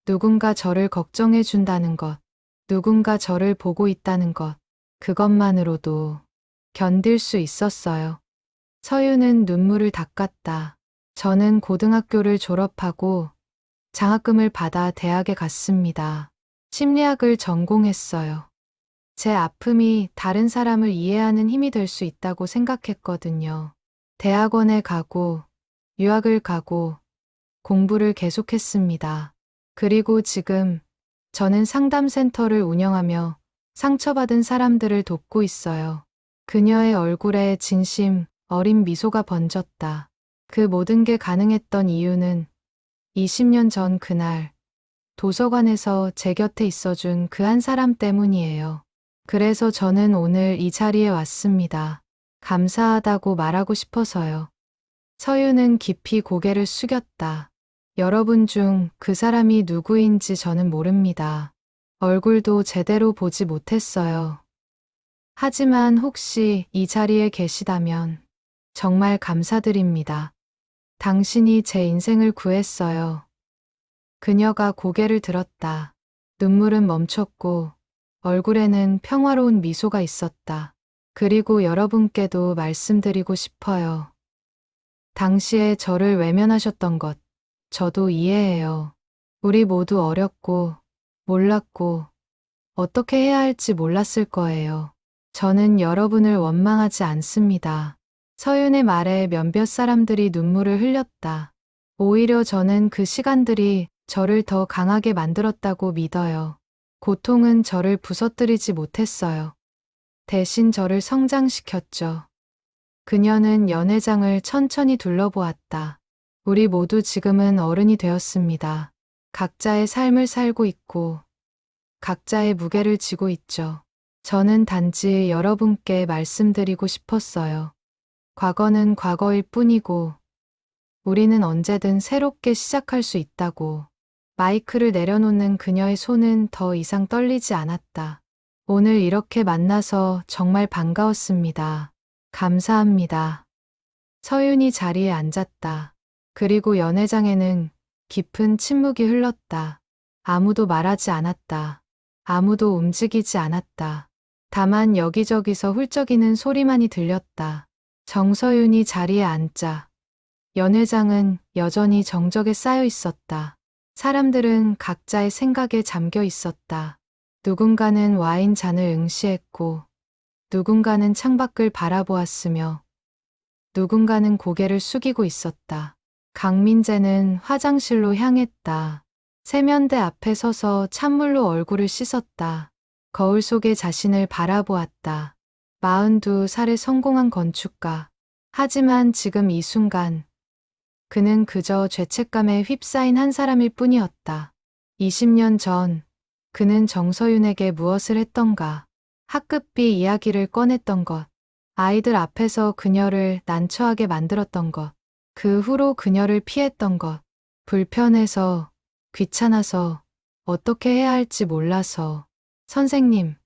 누군가 저를 걱정해 준다는 것, 누군가 저를 보고 있다는 것, 그것만으로도 견딜 수 있었어요. 서유는 눈물을 닦았다. 저는 고등학교를 졸업하고 장학금을 받아 대학에 갔습니다. 심리학을 전공했어요. 제 아픔이 다른 사람을 이해하는 힘이 될 수 있다고 생각했거든요. 대학원에 가고, 유학을 가고, 공부를 계속했습니다. 그리고 지금 저는 상담센터를 운영하며 상처받은 사람들을 돕고 있어요. 그녀의 얼굴에 진심 어린 미소가 번졌다. 그 모든 게 가능했던 이유는 20년 전 그날 도서관에서 제 곁에 있어준 그 한 사람 때문이에요. 그래서 저는 오늘 이 자리에 왔습니다. 감사하다고 말하고 싶어서요. 서유는 깊이 고개를 숙였다. 여러분 중 그 사람이 누구인지 저는 모릅니다. 얼굴도 제대로 보지 못했어요. 하지만 혹시 이 자리에 계시다면 정말 감사드립니다. 당신이 제 인생을 구했어요. 그녀가 고개를 들었다. 눈물은 멈췄고 얼굴에는 평화로운 미소가 있었다. 그리고 여러분께도 말씀드리고 싶어요. 당시에 저를 외면하셨던 것, 저도 이해해요. 우리 모두 어렸고, 몰랐고, 어떻게 해야 할지 몰랐을 거예요. 저는 여러분을 원망하지 않습니다. 서윤의 말에 몇몇 사람들이 눈물을 흘렸다. 오히려 저는 그 시간들이 저를 더 강하게 만들었다고 믿어요. 고통은 저를 부서뜨리지 못했어요. 대신 저를 성장시켰죠. 그녀는 연회장을 천천히 둘러보았다. 우리 모두 지금은 어른이 되었습니다. 각자의 삶을 살고 있고, 각자의 무게를 지고 있죠. 저는 단지 여러분께 말씀드리고 싶었어요. 과거는 과거일 뿐이고, 우리는 언제든 새롭게 시작할 수 있다고. 마이크를 내려놓는 그녀의 손은 더 이상 떨리지 않았다. 오늘 이렇게 만나서 정말 반가웠습니다. 감사합니다. 서윤이 자리에 앉았다. 그리고 연회장에는 깊은 침묵이 흘렀다. 아무도 말하지 않았다. 아무도 움직이지 않았다. 다만 여기저기서 훌쩍이는 소리만이 들렸다. 정서윤이 자리에 앉자 연회장은 여전히 정적에 쌓여 있었다. 사람들은 각자의 생각에 잠겨 있었다. 누군가는 와인 잔을 응시했고, 누군가는 창밖을 바라보았으며, 누군가는 고개를 숙이고 있었다. 강민재는 화장실로 향했다. 세면대 앞에 서서 찬물로 얼굴을 씻었다. 거울 속에 자신을 바라보았다. 42살의 성공한 건축가. 하지만 지금 이 순간 그는 그저 죄책감에 휩싸인 한 사람일 뿐이었다. 20년 전 그는 정서윤에게 무엇을 했던가. 학급비 이야기를 꺼냈던 것. 아이들 앞에서 그녀를 난처하게 만들었던 것. 그 후로 그녀를 피했던 것. 불편해서, 귀찮아서, 어떻게 해야 할지 몰라서. 선생님,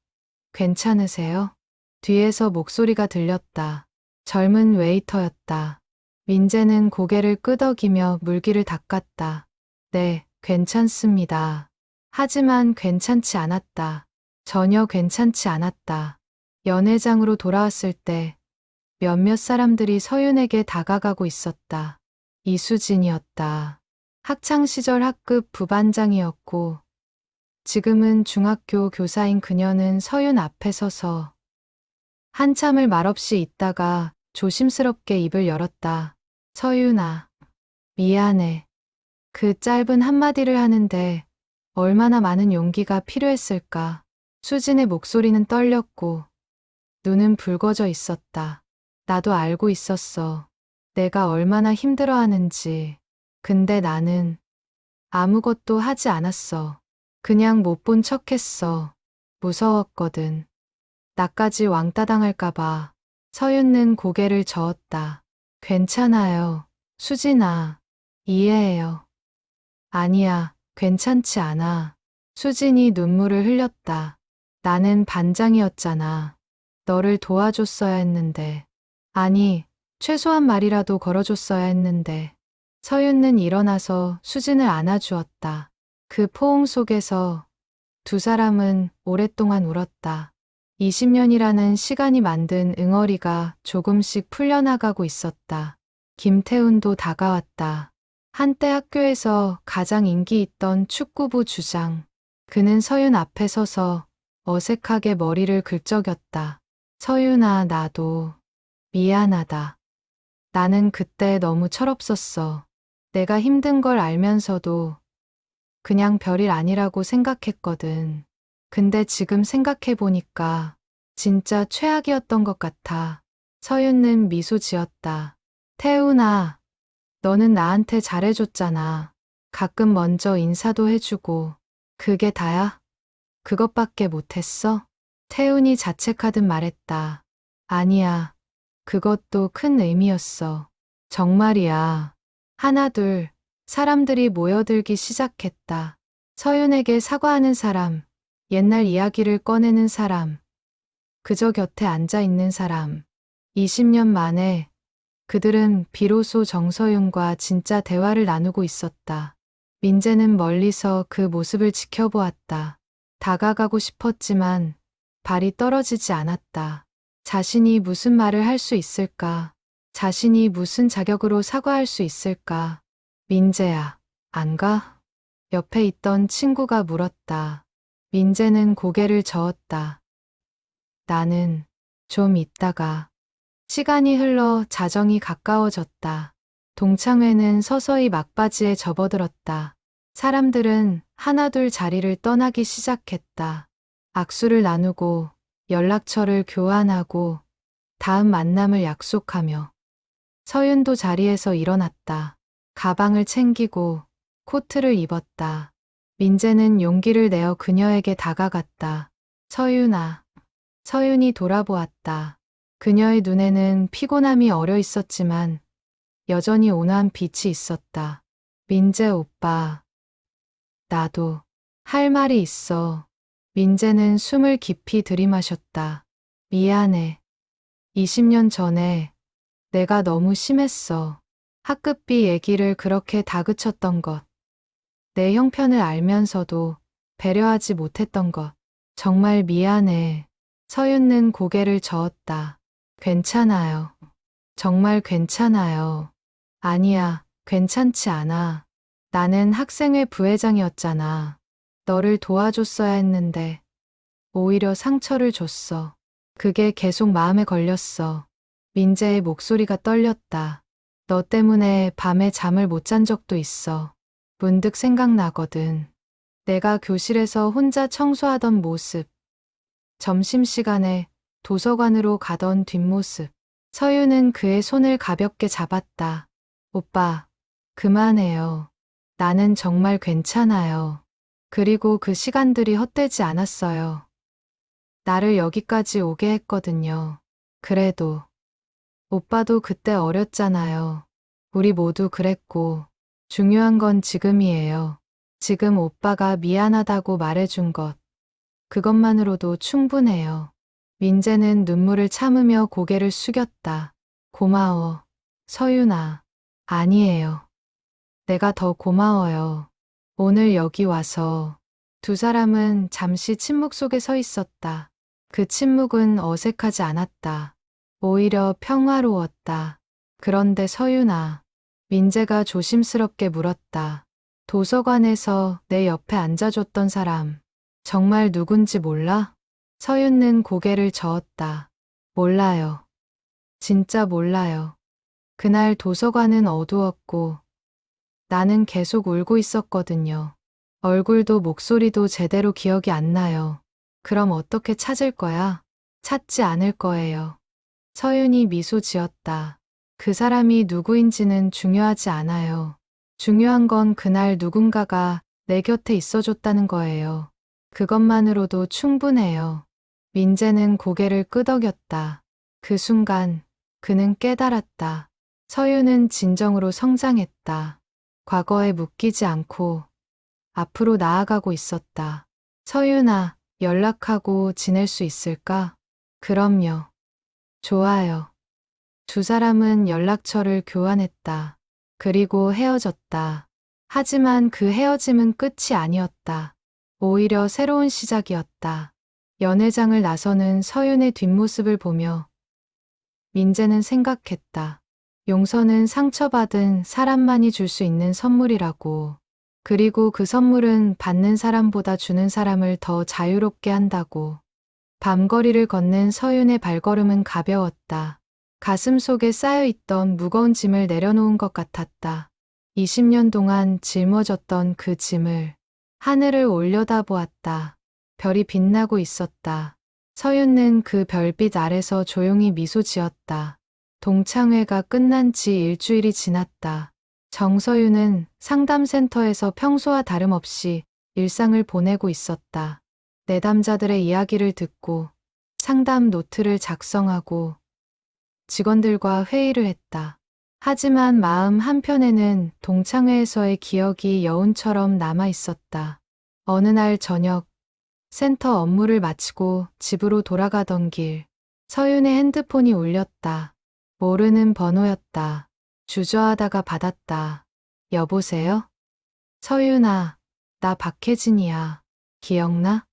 괜찮으세요? 뒤에서 목소리가 들렸다. 젊은 웨이터였다. 민재는 고개를 끄덕이며 물기를 닦았다. 네, 괜찮습니다. 하지만 괜찮지 않았다. 전혀 괜찮지 않았다. 연회장으로 돌아왔을 때 몇몇 사람들이 서윤에게 다가가고 있었다. 이수진이었다. 학창시절 학급 부반장이었고 지금은 중학교 교사인 그녀는 서윤 앞에 서서 한참을 말없이 있다가 조심스럽게 입을 열었다. 서윤아, 미안해. 그 짧은 한마디를 하는데 얼마나 많은 용기가 필요했을까. 수진의 목소리는 떨렸고 눈은 붉어져 있었다. 나도 알고 있었어. 내가 얼마나 힘들어하는지. 근데 나는 아무것도 하지 않았어. 그냥 못 본 척했어. 무서웠거든. 나까지 왕따 당할까봐. 서윤는 고개를 저었다. 괜찮아요. 수진아, 이해해요. 아니야, 괜찮지 않아. 수진이 눈물을 흘렸다. 나는 반장이었잖아. 너를 도와줬어야 했는데. 아니, 최소한 말이라도 걸어줬어야 했는데. 서윤는 일어나서 수진을 안아주었다. 그 포옹 속에서 두 사람은 오랫동안 울었다. 20년이라는 시간이 만든 응어리가 조금씩 풀려나가고 있었다. 김태훈도 다가왔다. 한때 학교에서 가장 인기 있던 축구부 주장. 그는 서윤 앞에 서서 어색하게 머리를 긁적였다. 서윤아, 나도 미안하다. 나는 그때 너무 철없었어. 내가 힘든 걸 알면서도 그냥 별일 아니라고 생각했거든. 근데 지금 생각해보니까 진짜 최악이었던 것 같아. 서윤은 미소 지었다. 태훈아, 너는 나한테 잘해줬잖아. 가끔 먼저 인사도 해주고. 그게 다야? 그것밖에 못했어? 태훈이 자책하듯 말했다. 아니야. 그것도 큰 의미였어. 정말이야. 하나둘 사람들이 모여들기 시작했다. 서윤에게 사과하는 사람, 옛날 이야기를 꺼내는 사람, 그저 곁에 앉아 있는 사람. 20년 만에 그들은 비로소 정서윤과 진짜 대화를 나누고 있었다. 민재는 멀리서 그 모습을 지켜보았다. 다가가고 싶었지만 발이 떨어지지 않았다. 자신이 무슨 말을 할 수 있을까? 자신이 무슨 자격으로 사과할 수 있을까? 민재야, 안 가? 옆에 있던 친구가 물었다. 민재는 고개를 저었다. 나는 좀 있다가. 시간이 흘러 자정이 가까워졌다. 동창회는 서서히 막바지에 접어들었다. 사람들은 하나둘 자리를 떠나기 시작했다. 악수를 나누고 연락처를 교환하고 다음 만남을 약속하며 서윤도 자리에서 일어났다. 가방을 챙기고 코트를 입었다. 민재는 용기를 내어 그녀에게 다가갔다. 서윤아. 서윤이 돌아보았다. 그녀의 눈에는 피곤함이 어려 있었지만 여전히 온화한 빛이 있었다. 민재 오빠. 나도 할 말이 있어. 민재는 숨을 깊이 들이마셨다. 미안해. 20년 전에 내가 너무 심했어. 학급비 얘기를 그렇게 다그쳤던 것. 내 형편을 알면서도 배려하지 못했던 것. 정말 미안해. 서윤는 고개를 저었다. 괜찮아요. 정말 괜찮아요. 아니야, 괜찮지 않아. 나는 학생회 부회장이었잖아. 너를 도와줬어야 했는데 오히려 상처를 줬어. 그게 계속 마음에 걸렸어. 민재의 목소리가 떨렸다. 너 때문에 밤에 잠을 못 잔 적도 있어. 문득 생각나거든. 내가 교실에서 혼자 청소하던 모습. 점심시간에 도서관으로 가던 뒷모습. 서윤은 그의 손을 가볍게 잡았다. 오빠, 그만해요. 나는 정말 괜찮아요. 그리고 그 시간들이 헛되지 않았어요. 나를 여기까지 오게 했거든요. 그래도 오빠도 그때 어렸잖아요. 우리 모두 그랬고 중요한 건 지금이에요. 지금 오빠가 미안하다고 말해준 것. 그것만으로도 충분해요. 민재는 눈물을 참으며 고개를 숙였다. 고마워. 서윤아. 아니에요. 내가 더 고마워요. 오늘 여기 와서. 두 사람은 잠시 침묵 속에 서 있었다. 그 침묵은 어색하지 않았다. 오히려 평화로웠다. 그런데 서윤아. 민재가 조심스럽게 물었다. 도서관에서 내 옆에 앉아줬던 사람. 정말 누군지 몰라? 서윤는 고개를 저었다. 몰라요. 진짜 몰라요. 그날 도서관은 어두웠고 나는 계속 울고 있었거든요. 얼굴도 목소리도 제대로 기억이 안 나요. 그럼 어떻게 찾을 거야? 찾지 않을 거예요. 서윤이 미소 지었다. 그 사람이 누구인지는 중요하지 않아요. 중요한 건 그날 누군가가 내 곁에 있어줬다는 거예요. 그것만으로도 충분해요. 민재는 고개를 끄덕였다. 그 순간 그는 깨달았다. 서윤은 진정으로 성장했다. 과거에 묶이지 않고 앞으로 나아가고 있었다. 서윤아, 연락하고 지낼 수 있을까? 그럼요. 좋아요. 두 사람은 연락처를 교환했다. 그리고 헤어졌다. 하지만 그 헤어짐은 끝이 아니었다. 오히려 새로운 시작이었다. 연회장을 나서는 서윤의 뒷모습을 보며 민재는 생각했다. 용서는 상처받은 사람만이 줄 수 있는 선물이라고. 그리고 그 선물은 받는 사람보다 주는 사람을 더 자유롭게 한다고. 밤거리를 걷는 서윤의 발걸음은 가벼웠다. 가슴 속에 쌓여있던 무거운 짐을 내려놓은 것 같았다. 20년 동안 짊어졌던 그 짐을 하늘을 올려다보았다. 별이 빛나고 있었다. 서윤은 그 별빛 아래서 조용히 미소 지었다. 동창회가 끝난 지 일주일이 지났다. 정서윤은 상담센터에서 평소와 다름없이 일상을 보내고 있었다. 내담자들의 이야기를 듣고 상담 노트를 작성하고 직원들과 회의를 했다. 하지만 마음 한편에는 동창회에서의 기억이 여운처럼 남아 있었다. 어느 날 저녁 센터 업무를 마치고 집으로 돌아가던 길, 서윤의 핸드폰이 울렸다. 모르는 번호였다. 주저하다가 받았다. 여보세요? 서윤아, 나 박혜진이야. 기억나?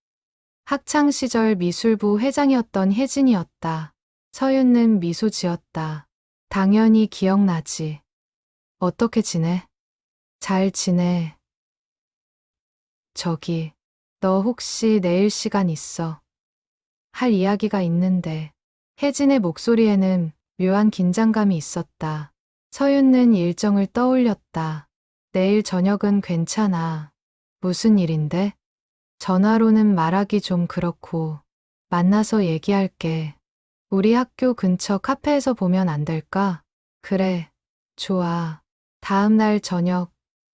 학창시절 미술부 회장이었던 혜진이었다. 서윤은 미소 지었다. 당연히 기억나지. 어떻게 지내? 잘 지내. 저기, 너 혹시 내일 시간 있어? 할 이야기가 있는데. 혜진의 목소리에는 묘한 긴장감이 있었다. 서윤은 일정을 떠올렸다. 내일 저녁은 괜찮아. 무슨 일인데? 전화로는 말하기 좀 그렇고. 만나서 얘기할게. 우리 학교 근처 카페에서 보면 안 될까? 그래, 좋아. 다음 날 저녁,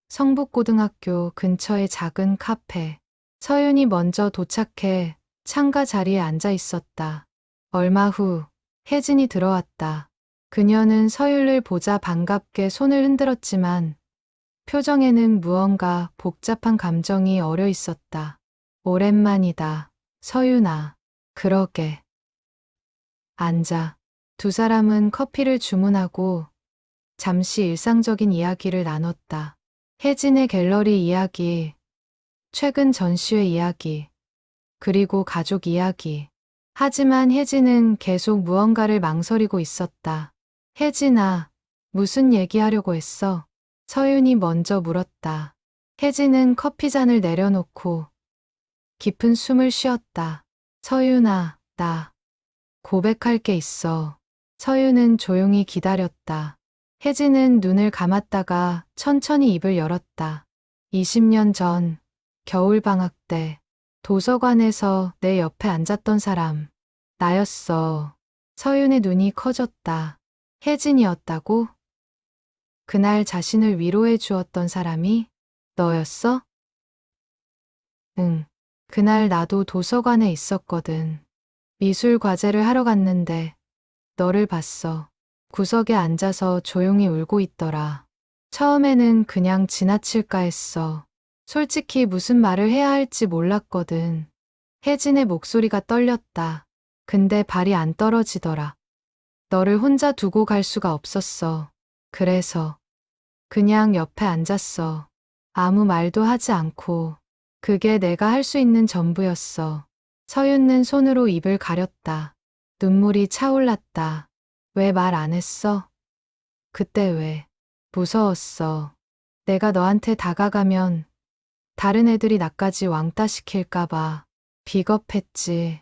성북고등학교 근처의 작은 카페. 서윤이 먼저 도착해 창가 자리에 앉아 있었다. 얼마 후 혜진이 들어왔다. 그녀는 서윤을 보자 반갑게 손을 흔들었지만 표정에는 무언가 복잡한 감정이 어려 있었다. 오랜만이다, 서윤아. 그러게. 앉아. 두 사람은 커피를 주문하고 잠시 일상적인 이야기를 나눴다. 혜진의 갤러리 이야기, 최근 전시회 이야기, 그리고 가족 이야기. 하지만 혜진은 계속 무언가를 망설이고 있었다. 혜진아, 무슨 얘기하려고 했어? 서윤이 먼저 물었다. 혜진은 커피잔을 내려놓고 깊은 숨을 쉬었다. 서윤아, 나 고백할 게 있어. 서윤은 조용히 기다렸다. 혜진은 눈을 감았다가 천천히 입을 열었다. 20년 전, 겨울방학 때, 도서관에서 내 옆에 앉았던 사람, 나였어. 서윤의 눈이 커졌다. 혜진이었다고? 그날 자신을 위로해 주었던 사람이 너였어? 응. 그날 나도 도서관에 있었거든. 미술 과제를 하러 갔는데 너를 봤어. 구석에 앉아서 조용히 울고 있더라. 처음에는 그냥 지나칠까 했어. 솔직히 무슨 말을 해야 할지 몰랐거든. 혜진의 목소리가 떨렸다. 근데 발이 안 떨어지더라. 너를 혼자 두고 갈 수가 없었어. 그래서 그냥 옆에 앉았어. 아무 말도 하지 않고. 그게 내가 할 수 있는 전부였어. 서윤는 손으로 입을 가렸다. 눈물이 차올랐다. 왜 말 안 했어? 그때 왜? 무서웠어. 내가 너한테 다가가면 다른 애들이 나까지 왕따 시킬까봐. 비겁했지.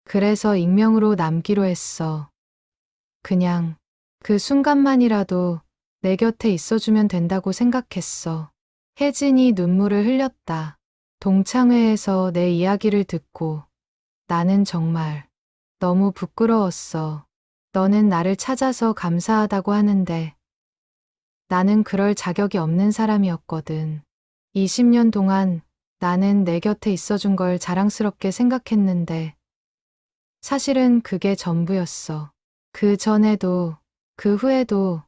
그래서 익명으로 남기로 했어. 그냥 그 순간만이라도 내 곁에 있어주면 된다고 생각했어. 혜진이 눈물을 흘렸다. 동창회에서 내 이야기를 듣고 나는 정말 너무 부끄러웠어. 너는 나를 찾아서 감사하다고 하는데 나는 그럴 자격이 없는 사람이었거든. 20년 동안 나는 내 곁에 있어준 걸 자랑스럽게 생각했는데 사실은 그게 전부였어. 그 전에도 그 후에도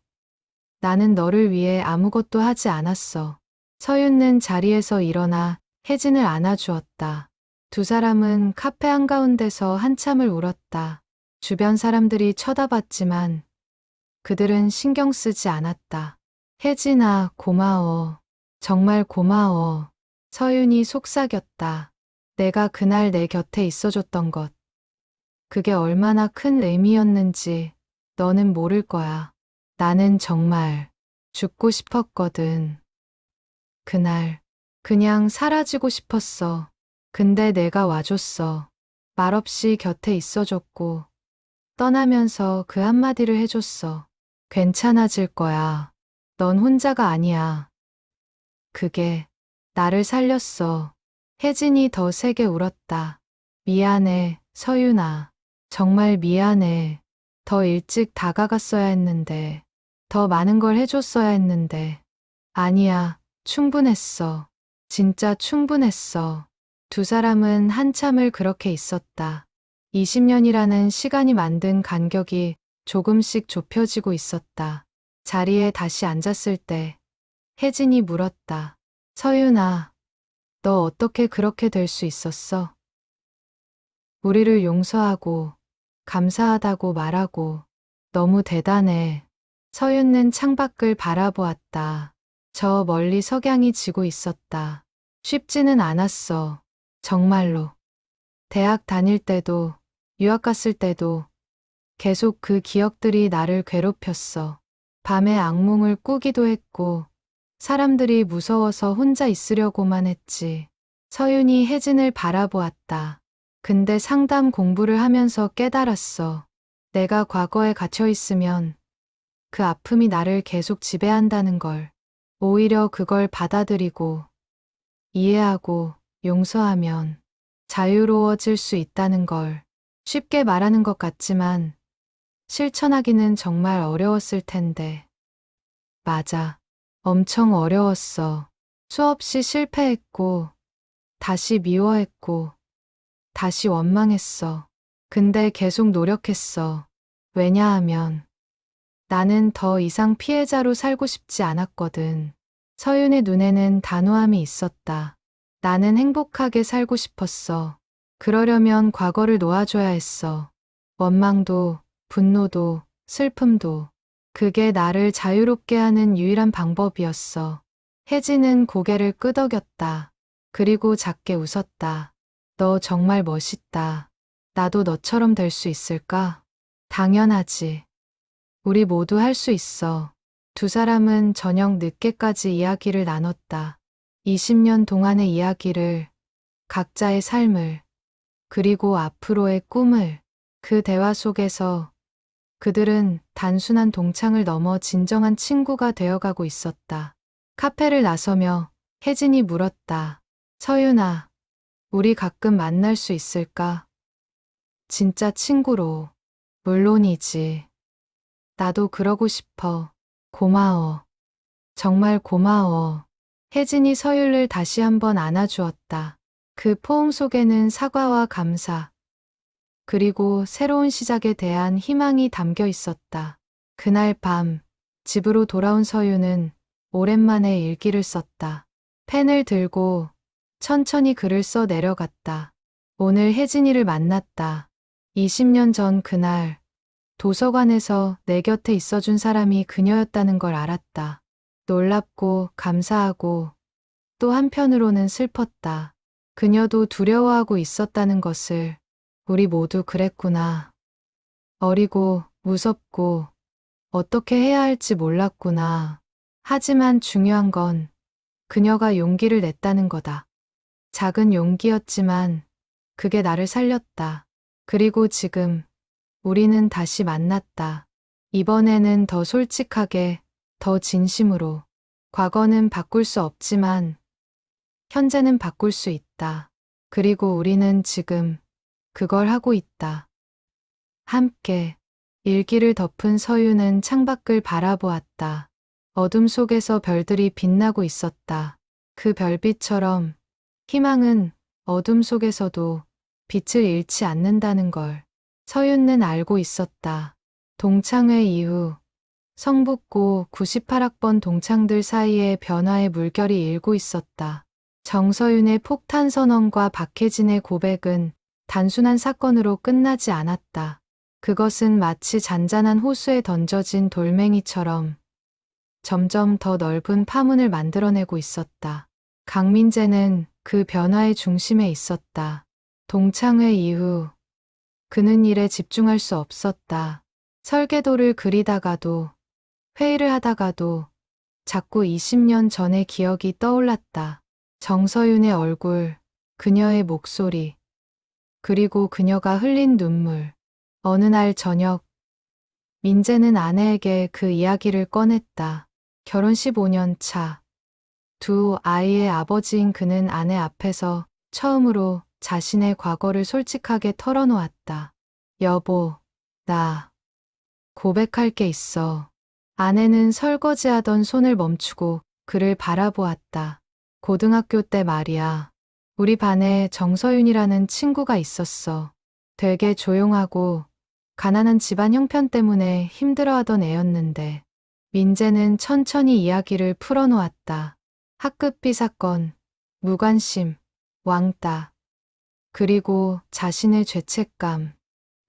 나는 너를 위해 아무것도 하지 않았어. 서윤는 자리에서 일어나 혜진을 안아주었다. 두 사람은 카페 한가운데서 한참을 울었다. 주변 사람들이 쳐다봤지만 그들은 신경 쓰지 않았다. 혜진아, 고마워. 정말 고마워. 서윤이 속삭였다. 내가 그날 내 곁에 있어줬던 것. 그게 얼마나 큰 의미였는지 너는 모를 거야. 나는 정말 죽고 싶었거든. 그날 그냥 사라지고 싶었어. 근데 내가 와줬어. 말없이 곁에 있어줬고 떠나면서 그 한마디를 해줬어. 괜찮아질 거야. 넌 혼자가 아니야. 그게 나를 살렸어. 혜진이 더 세게 울었다. 미안해, 서윤아. 정말 미안해. 더 일찍 다가갔어야 했는데. 더 많은 걸 해줬어야 했는데. 아니야, 충분했어. 진짜 충분했어. 두 사람은 한참을 그렇게 있었다. 20년이라는 시간이 만든 간격이 조금씩 좁혀지고 있었다. 자리에 다시 앉았을 때 혜진이 물었다. 서윤아, 너 어떻게 그렇게 될 수 있었어? 우리를 용서하고 감사하다고 말하고 너무 대단해. 서윤는 창밖을 바라보았다. 저 멀리 석양이 지고 있었다. 쉽지는 않았어. 정말로. 대학 다닐 때도, 유학 갔을 때도 계속 그 기억들이 나를 괴롭혔어. 밤에 악몽을 꾸기도 했고, 사람들이 무서워서 혼자 있으려고만 했지. 서윤이 혜진을 바라보았다. 근데 상담 공부를 하면서 깨달았어. 내가 과거에 갇혀 있으면 그 아픔이 나를 계속 지배한다는 걸. 오히려 그걸 받아들이고, 이해하고, 용서하면 자유로워질 수 있다는 걸. 쉽게 말하는 것 같지만 실천하기는 정말 어려웠을 텐데. 맞아. 엄청 어려웠어. 수없이 실패했고, 다시 미워했고, 다시 원망했어. 근데 계속 노력했어. 왜냐하면 나는 더 이상 피해자로 살고 싶지 않았거든. 서윤의 눈에는 단호함이 있었다. 나는 행복하게 살고 싶었어. 그러려면 과거를 놓아줘야 했어. 원망도, 분노도, 슬픔도. 그게 나를 자유롭게 하는 유일한 방법이었어. 혜진은 고개를 끄덕였다. 그리고 작게 웃었다. 너 정말 멋있다. 나도 너처럼 될 수 있을까? 당연하지. 우리 모두 할 수 있어. 두 사람은 저녁 늦게까지 이야기를 나눴다. 20년 동안의 이야기를, 각자의 삶을, 그리고 앞으로의 꿈을. 그 대화 속에서 그들은 단순한 동창을 넘어 진정한 친구가 되어가고 있었다. 카페를 나서며 혜진이 물었다. 서윤아, 우리 가끔 만날 수 있을까? 진짜 친구로. 물론이지. 나도 그러고 싶어. 고마워. 정말 고마워. 혜진이 서율을 다시 한번 안아주었다. 그 포옹 속에는 사과와 감사, 그리고 새로운 시작에 대한 희망이 담겨 있었다. 그날 밤, 집으로 돌아온 서유는 오랜만에 일기를 썼다. 펜을 들고 천천히 글을 써 내려갔다. 오늘 혜진이를 만났다. 20년 전 그날, 도서관에서 내 곁에 있어준 사람이 그녀였다는 걸 알았다. 놀랍고 감사하고 또 한편으로는 슬펐다. 그녀도 두려워하고 있었다는 것을. 우리 모두 그랬구나. 어리고 무섭고 어떻게 해야 할지 몰랐구나. 하지만 중요한 건 그녀가 용기를 냈다는 거다. 작은 용기였지만 그게 나를 살렸다. 그리고 지금 우리는 다시 만났다. 이번에는 더 솔직하게, 더 진심으로. 과거는 바꿀 수 없지만 현재는 바꿀 수 있다. 그리고 우리는 지금 그걸 하고 있다. 함께. 일기를 덮은 서유는 창밖을 바라보았다. 어둠 속에서 별들이 빛나고 있었다. 그 별빛처럼 희망은 어둠 속에서도 빛을 잃지 않는다는 걸 서윤는 알고 있었다. 동창회 이후 성북고 98학번 동창들 사이에 변화의 물결이 일고 있었다. 정서윤의 폭탄 선언과 박혜진의 고백은 단순한 사건으로 끝나지 않았다. 그것은 마치 잔잔한 호수에 던져진 돌멩이처럼 점점 더 넓은 파문을 만들어내고 있었다. 강민재는 그 변화의 중심에 있었다. 동창회 이후 그는 일에 집중할 수 없었다. 설계도를 그리다가도 회의를 하다가도 자꾸 20년 전의 기억이 떠올랐다. 정서윤의 얼굴, 그녀의 목소리, 그리고 그녀가 흘린 눈물. 어느 날 저녁, 민재는 아내에게 그 이야기를 꺼냈다. 결혼 15년 차, 두 아이의 아버지인 그는 아내 앞에서 처음으로 자신의 과거를 솔직하게 털어놓았다. 여보, 나 고백할 게 있어. 아내는 설거지하던 손을 멈추고 그를 바라보았다. 고등학교 때 말이야. 우리 반에 정서윤이라는 친구가 있었어. 되게 조용하고 가난한 집안 형편 때문에 힘들어하던 애였는데 민재는 천천히 이야기를 풀어놓았다. 학급비 사건, 무관심, 왕따, 그리고 자신의 죄책감.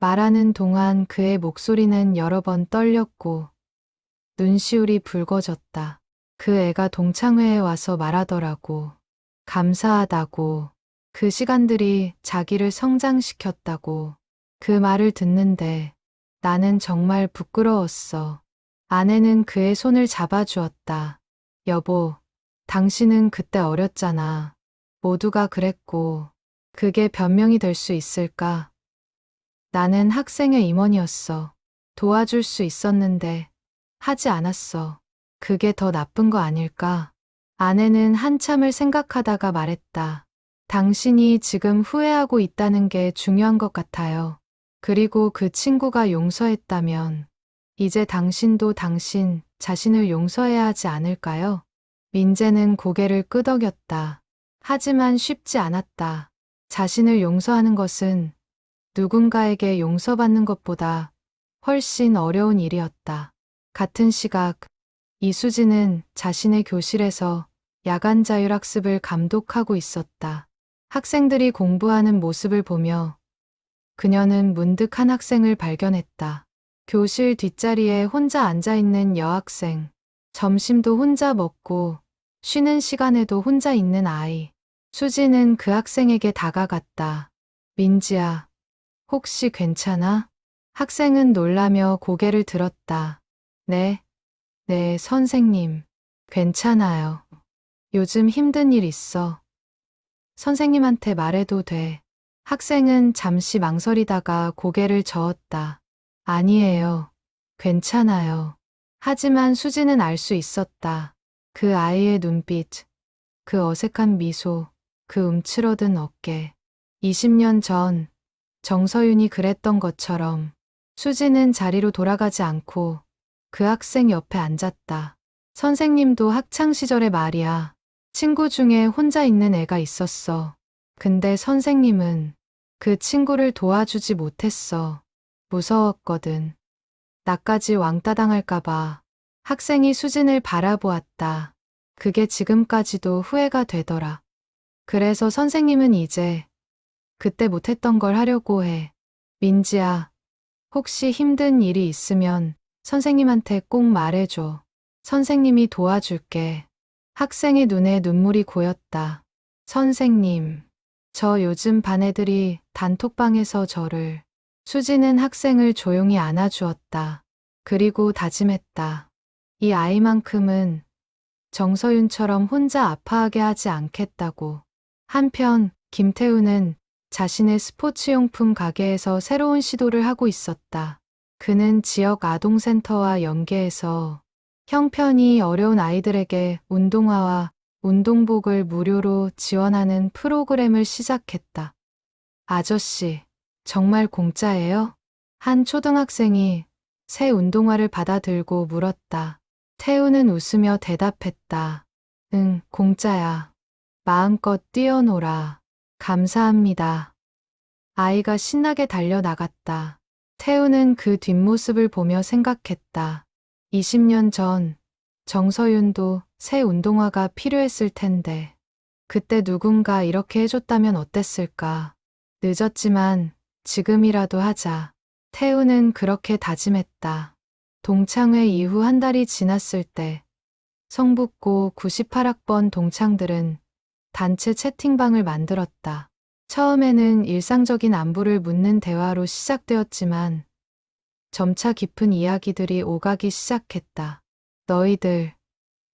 말하는 동안 그의 목소리는 여러 번 떨렸고 눈시울이 붉어졌다. 그 애가 동창회에 와서 말하더라고. 감사하다고. 그 시간들이 자기를 성장시켰다고. 그 말을 듣는데 나는 정말 부끄러웠어. 아내는 그의 손을 잡아주었다. 여보, 당신은 그때 어렸잖아. 모두가 그랬고, 그게 변명이 될 수 있을까? 나는 학생의 임원이었어. 도와줄 수 있었는데, 하지 않았어. 그게 더 나쁜 거 아닐까? 아내는 한참을 생각하다가 말했다. 당신이 지금 후회하고 있다는 게 중요한 것 같아요. 그리고 그 친구가 용서했다면, 이제 당신도 당신 자신을 용서해야 하지 않을까요? 민재는 고개를 끄덕였다. 하지만 쉽지 않았다. 자신을 용서하는 것은 누군가에게 용서받는 것보다 훨씬 어려운 일이었다. 같은 시각, 이수지는 자신의 교실에서 야간 자율학습을 감독하고 있었다. 학생들이 공부하는 모습을 보며 그녀는 문득 한 학생을 발견했다. 교실 뒷자리에 혼자 앉아있는 여학생. 점심도 혼자 먹고 쉬는 시간에도 혼자 있는 아이. 수지는 그 학생에게 다가갔다. 민지야, 혹시 괜찮아? 학생은 놀라며 고개를 들었다. 네, 선생님. 괜찮아요. 요즘 힘든 일 있어. 선생님한테 말해도 돼. 학생은 잠시 망설이다가 고개를 저었다. 아니에요. 괜찮아요. 하지만 수지는 알 수 있었다. 그 아이의 눈빛, 그 어색한 미소, 그 움츠러든 어깨. 20년 전 정서윤이 그랬던 것처럼 수지는 자리로 돌아가지 않고 그 학생 옆에 앉았다. 선생님도 학창 시절에 말이야. 친구 중에 혼자 있는 애가 있었어. 근데 선생님은 그 친구를 도와주지 못했어. 무서웠거든. 나까지 왕따 당할까봐. 학생이 수진을 바라보았다. 그게 지금까지도 후회가 되더라. 그래서 선생님은 이제 그때 못했던 걸 하려고 해. 민지야, 혹시 힘든 일이 있으면 선생님한테 꼭 말해줘. 선생님이 도와줄게. 학생의 눈에 눈물이 고였다. 선생님, 저 요즘 반 애들이 단톡방에서 저를. 수지는 학생을 조용히 안아주었다. 그리고 다짐했다. 이 아이만큼은 정서윤처럼 혼자 아파하게 하지 않겠다고. 한편 김태우는 자신의 스포츠용품 가게에서 새로운 시도를 하고 있었다. 그는 지역 아동센터와 연계해서 형편이 어려운 아이들에게 운동화와 운동복을 무료로 지원하는 프로그램을 시작했다. 아저씨, 정말 공짜예요? 한 초등학생이 새 운동화를 받아들고 물었다. 태우는 웃으며 대답했다. 응, 공짜야. 마음껏 뛰어놀아. 감사합니다. 아이가 신나게 달려나갔다. 태우는 그 뒷모습을 보며 생각했다. 20년 전 정서윤도 새 운동화가 필요했을 텐데 그때 누군가 이렇게 해줬다면 어땠을까. 늦었지만 지금이라도 하자. 태우는 그렇게 다짐했다. 동창회 이후 한 달이 지났을 때 성북고 98학번 동창들은 단체 채팅방을 만들었다. 처음에는 일상적인 안부를 묻는 대화로 시작되었지만 점차 깊은 이야기들이 오가기 시작했다. 너희들,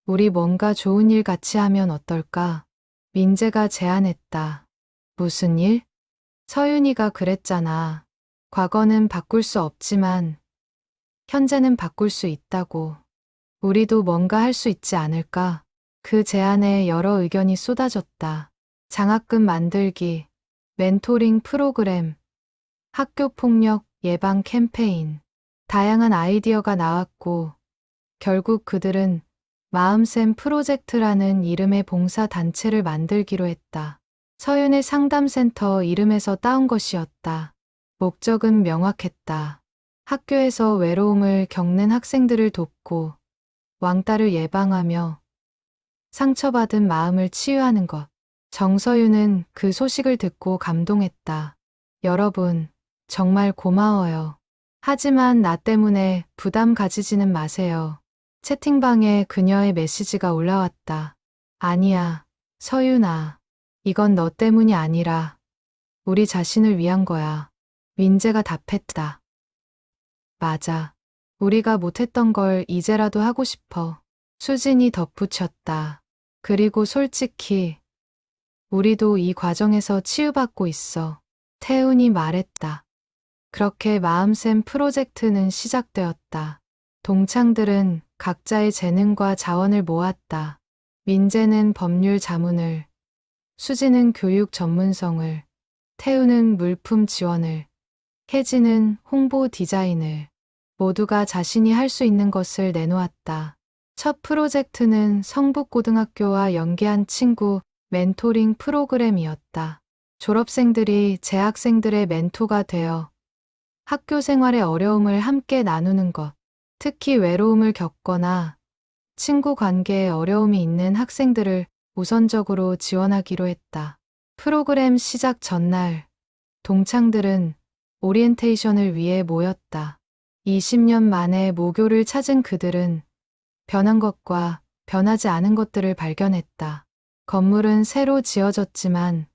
우리 뭔가 좋은 일 같이 하면 어떨까? 민재가 제안했다. 무슨 일? 서윤이가 그랬잖아. 과거는 바꿀 수 없지만 현재는 바꿀 수 있다고. 우리도 뭔가 할 수 있지 않을까? 그 제안에 여러 의견이 쏟아졌다. 장학금 만들기, 멘토링 프로그램, 학교폭력 예방 캠페인. 다양한 아이디어가 나왔고 결국 그들은 마음샘 프로젝트라는 이름의 봉사단체를 만들기로 했다. 서윤의 상담센터 이름에서 따온 것이었다. 목적은 명확했다. 학교에서 외로움을 겪는 학생들을 돕고 왕따를 예방하며 상처받은 마음을 치유하는 것. 정서윤은 그 소식을 듣고 감동했다. 여러분, 정말 고마워요. 하지만 나 때문에 부담 가지지는 마세요. 채팅방에 그녀의 메시지가 올라왔다. 아니야, 서윤아. 이건 너 때문이 아니라 우리 자신을 위한 거야. 민재가 답했다. 맞아. 우리가 못했던 걸 이제라도 하고 싶어. 수진이 덧붙였다. 그리고 솔직히 우리도 이 과정에서 치유받고 있어. 태훈이 말했다. 그렇게 마음샘 프로젝트는 시작되었다. 동창들은 각자의 재능과 자원을 모았다. 민재는 법률 자문을, 수지는 교육 전문성을, 태우는 물품 지원을, 혜진은 홍보 디자인을, 모두가 자신이 할 수 있는 것을 내놓았다. 첫 프로젝트는 성북고등학교와 연계한 친구 멘토링 프로그램이었다. 졸업생들이 재학생들의 멘토가 되어 학교 생활의 어려움을 함께 나누는 것, 특히 외로움을 겪거나 친구 관계에 어려움이 있는 학생들을 우선적으로 지원하기로 했다. 프로그램 시작 전날, 동창들은 오리엔테이션을 위해 모였다. 20년 만에 모교를 찾은 그들은 변한 것과 변하지 않은 것들을 발견했다. 건물은 새로 지어졌지만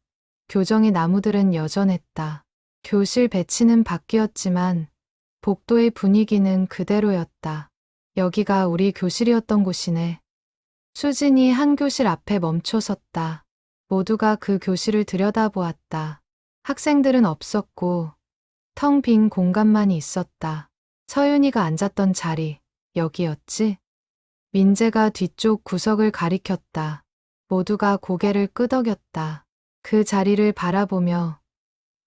교정의 나무들은 여전했다. 교실 배치는 바뀌었지만 복도의 분위기는 그대로였다. 여기가 우리 교실이었던 곳이네. 수진이 한 교실 앞에 멈춰 섰다. 모두가 그 교실을 들여다보았다. 학생들은 없었고 텅 빈 공간만이 있었다. 서윤이가 앉았던 자리, 여기였지? 민재가 뒤쪽 구석을 가리켰다. 모두가 고개를 끄덕였다. 그 자리를 바라보며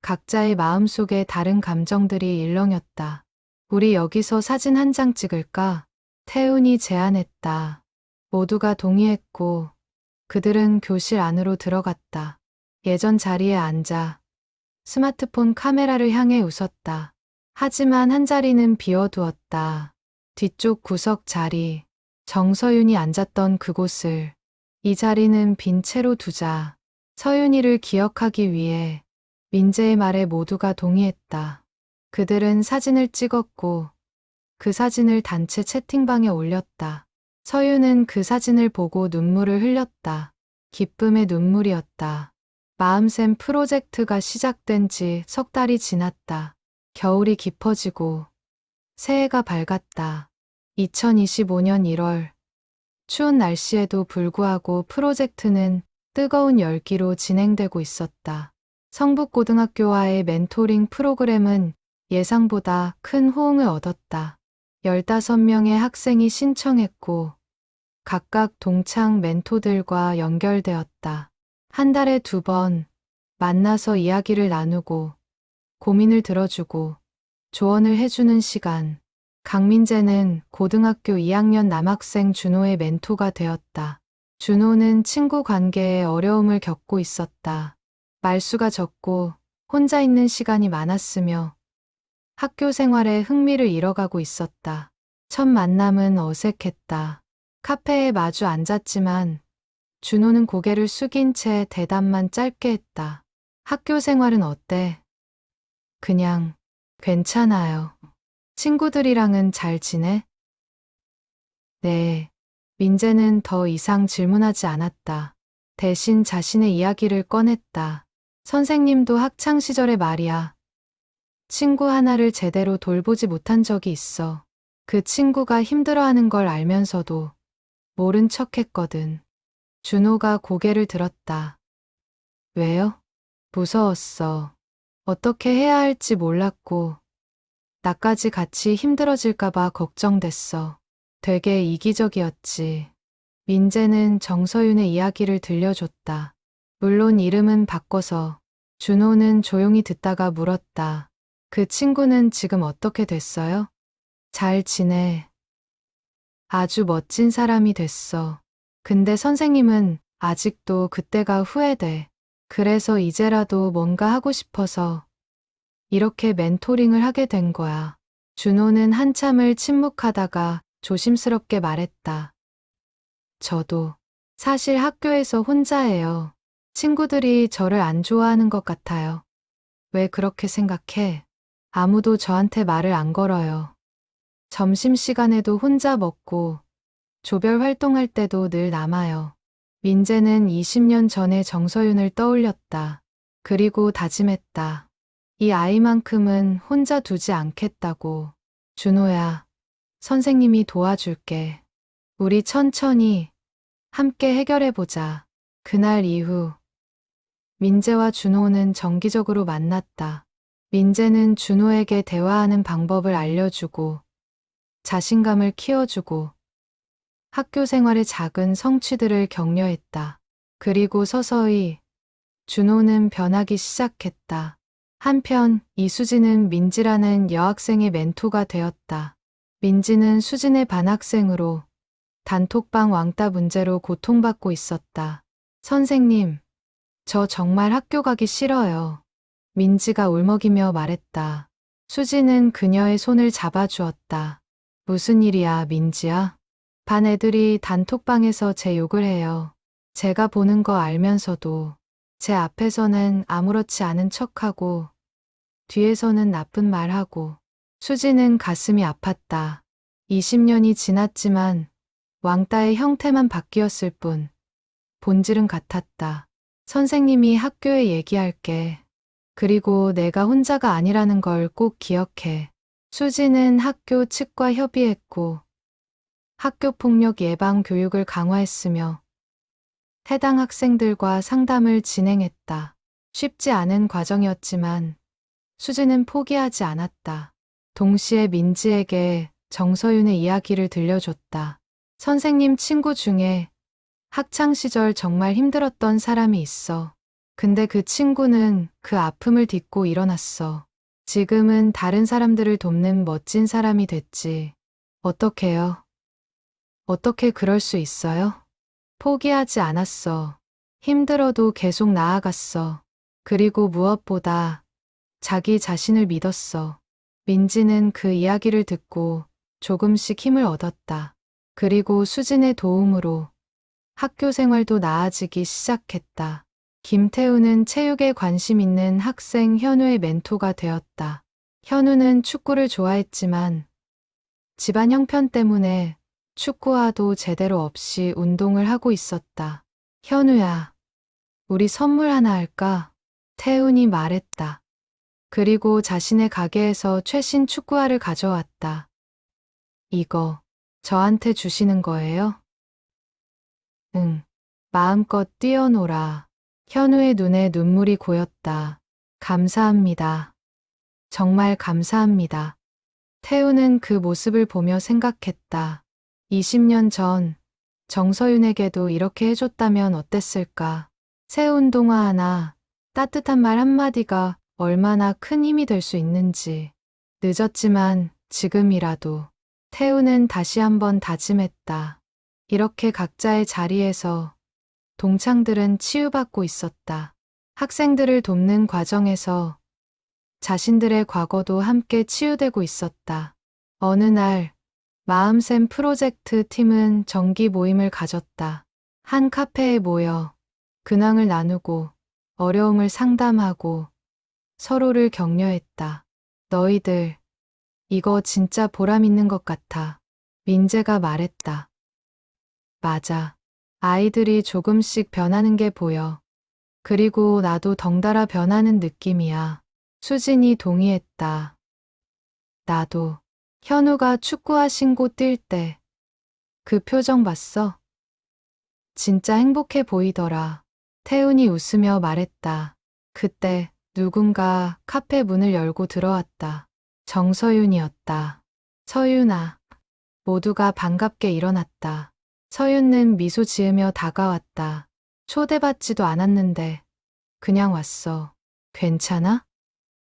각자의 마음속에 다른 감정들이 일렁였다. 우리 여기서 사진 한 장 찍을까? 태훈이 제안했다. 모두가 동의했고 그들은 교실 안으로 들어갔다. 예전 자리에 앉아 스마트폰 카메라를 향해 웃었다. 하지만 한 자리는 비워두었다. 뒤쪽 구석 자리, 정서윤이 앉았던 그곳을 이 자리는 빈 채로 두자. 서윤이를 기억하기 위해 민재의 말에 모두가 동의했다. 그들은 사진을 찍었고 그 사진을 단체 채팅방에 올렸다. 서윤은 그 사진을 보고 눈물을 흘렸다. 기쁨의 눈물이었다. 마음샘 프로젝트가 시작된 지 석 달이 지났다. 겨울이 깊어지고 새해가 밝았다. 2025년 1월 추운 날씨에도 불구하고 프로젝트는 뜨거운 열기로 진행되고 있었다. 성북고등학교와의 멘토링 프로그램은 예상보다 큰 호응을 얻었다. 15명의 학생이 신청했고 각각 동창 멘토들과 연결되었다. 한 달에 2번 만나서 이야기를 나누고 고민을 들어주고 조언을 해주는 시간. 강민재는 고등학교 2학년 남학생 준호의 멘토가 되었다. 준호는 친구 관계에 어려움을 겪고 있었다. 말수가 적고 혼자 있는 시간이 많았으며 학교 생활에 흥미를 잃어가고 있었다. 첫 만남은 어색했다. 카페에 마주 앉았지만 준호는 고개를 숙인 채 대답만 짧게 했다. 학교 생활은 어때? 그냥 괜찮아요. 친구들이랑은 잘 지내? 네. 민재는 더 이상 질문하지 않았다. 대신 자신의 이야기를 꺼냈다. 선생님도 학창 시절에 말이야. 친구 하나를 제대로 돌보지 못한 적이 있어. 그 친구가 힘들어하는 걸 알면서도 모른 척 했거든. 준호가 고개를 들었다. 왜요? 무서웠어. 어떻게 해야 할지 몰랐고 나까지 같이 힘들어질까봐 걱정됐어. 되게 이기적이었지. 민재는 정서윤의 이야기를 들려줬다. 물론 이름은 바꿔서. 준호는 조용히 듣다가 물었다. 그 친구는 지금 어떻게 됐어요? 잘 지내. 아주 멋진 사람이 됐어. 근데 선생님은 아직도 그때가 후회돼. 그래서 이제라도 뭔가 하고 싶어서 이렇게 멘토링을 하게 된 거야. 준호는 한참을 침묵하다가 조심스럽게 말했다. 저도 사실 학교에서 혼자예요. 친구들이 저를 안 좋아하는 것 같아요. 왜 그렇게 생각해? 아무도 저한테 말을 안 걸어요. 점심시간에도 혼자 먹고 조별 활동할 때도 늘 남아요. 민재는 20년 전에 정서윤을 떠올렸다. 그리고 다짐했다. 이 아이만큼은 혼자 두지 않겠다고. 준호야, 선생님이 도와줄게. 우리 천천히 함께 해결해보자. 그날 이후 민재와 준호는 정기적으로 만났다. 민재는 준호에게 대화하는 방법을 알려주고 자신감을 키워주고 학교 생활의 작은 성취들을 격려했다. 그리고 서서히 준호는 변하기 시작했다. 한편 이수진은 민지라는 여학생의 멘토가 되었다. 민지는 수진의 반학생으로 단톡방 왕따 문제로 고통받고 있었다. 선생님, 저 정말 학교 가기 싫어요. 민지가 울먹이며 말했다. 수진은 그녀의 손을 잡아주었다. 무슨 일이야, 민지야? 반 애들이 단톡방에서 제 욕을 해요. 제가 보는 거 알면서도 제 앞에서는 아무렇지 않은 척하고 뒤에서는 나쁜 말하고. 수지는 가슴이 아팠다. 20년이 지났지만 왕따의 형태만 바뀌었을 뿐 본질은 같았다. 선생님이 학교에 얘기할게. 그리고 내가 혼자가 아니라는 걸 꼭 기억해. 수지는 학교 측과 협의했고 학교폭력 예방 교육을 강화했으며 해당 학생들과 상담을 진행했다. 쉽지 않은 과정이었지만 수지는 포기하지 않았다. 동시에 민지에게 정서윤의 이야기를 들려줬다. 선생님 친구 중에 학창시절 정말 힘들었던 사람이 있어. 근데 그 친구는 그 아픔을 딛고 일어났어. 지금은 다른 사람들을 돕는 멋진 사람이 됐지. 어떡해요? 어떻게 그럴 수 있어요? 포기하지 않았어. 힘들어도 계속 나아갔어. 그리고 무엇보다 자기 자신을 믿었어. 민지는 그 이야기를 듣고 조금씩 힘을 얻었다. 그리고 수진의 도움으로 학교 생활도 나아지기 시작했다. 김태우는 체육에 관심 있는 학생 현우의 멘토가 되었다. 현우는 축구를 좋아했지만 집안 형편 때문에 축구화도 제대로 없이 운동을 하고 있었다. 현우야, 우리 선물 하나 할까? 태훈이 말했다. 그리고 자신의 가게에서 최신 축구화를 가져왔다. 이거 저한테 주시는 거예요? 응, 마음껏 뛰어놀아. 현우의 눈에 눈물이 고였다. 감사합니다. 정말 감사합니다. 태우는 그 모습을 보며 생각했다. 20년 전 정서윤에게도 이렇게 해줬다면 어땠을까? 새 운동화 하나, 따뜻한 말 한마디가 얼마나 큰 힘이 될 수 있는지. 늦었지만 지금이라도. 태우는 다시 한번 다짐했다. 이렇게 각자의 자리에서 동창들은 치유받고 있었다. 학생들을 돕는 과정에서 자신들의 과거도 함께 치유되고 있었다. 어느 날 마음샘 프로젝트 팀은 정기 모임을 가졌다. 한 카페에 모여 근황을 나누고 어려움을 상담하고 서로를 격려했다. 너희들, 이거 진짜 보람 있는 것 같아. 민재가 말했다. 맞아. 아이들이 조금씩 변하는 게 보여. 그리고 나도 덩달아 변하는 느낌이야. 수진이 동의했다. 나도. 현우가 축구화 신고 뛸 때 그 표정 봤어? 진짜 행복해 보이더라. 태훈이 웃으며 말했다. 그때 누군가 카페 문을 열고 들어왔다. 정서윤이었다. 서윤아. 모두가 반갑게 일어났다. 서윤은 미소 지으며 다가왔다. 초대받지도 않았는데 그냥 왔어. 괜찮아?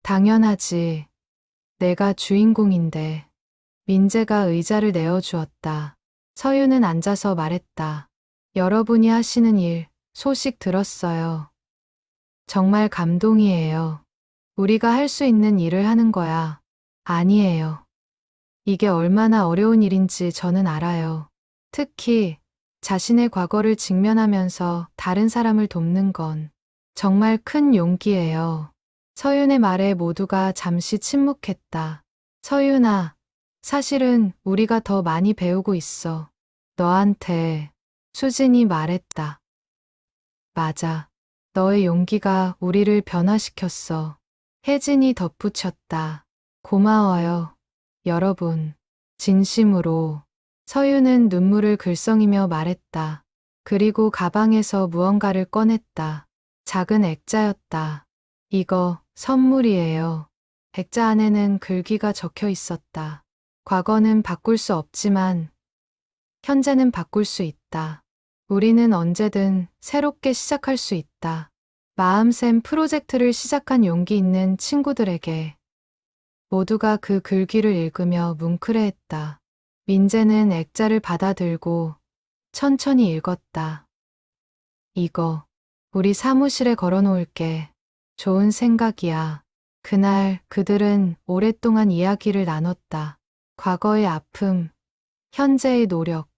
당연하지. 내가 주인공인데. 민재가 의자를 내어주었다. 서윤은 앉아서 말했다. 여러분이 하시는 일 소식 들었어요. 정말 감동이에요. 우리가 할 수 있는 일을 하는 거야. 아니에요. 이게 얼마나 어려운 일인지 저는 알아요. 특히 자신의 과거를 직면하면서 다른 사람을 돕는 건 정말 큰 용기예요. 서윤의 말에 모두가 잠시 침묵했다. 서윤아, 사실은 우리가 더 많이 배우고 있어. 너한테. 수진이 말했다. 맞아. 너의 용기가 우리를 변화시켰어. 혜진이 덧붙였다. 고마워요. 여러분. 진심으로. 서윤은 눈물을 글썽이며 말했다. 그리고 가방에서 무언가를 꺼냈다. 작은 액자였다. 이거 선물이에요. 액자 안에는 글귀가 적혀 있었다. 과거는 바꿀 수 없지만 현재는 바꿀 수 있다. 우리는 언제든 새롭게 시작할 수 있다. 마음샘 프로젝트를 시작한 용기 있는 친구들에게 모두가 그 글귀를 읽으며 뭉클해했다. 민재는 액자를 받아들고 천천히 읽었다. 이거 우리 사무실에 걸어놓을게. 좋은 생각이야. 그날 그들은 오랫동안 이야기를 나눴다. 과거의 아픔, 현재의 노력,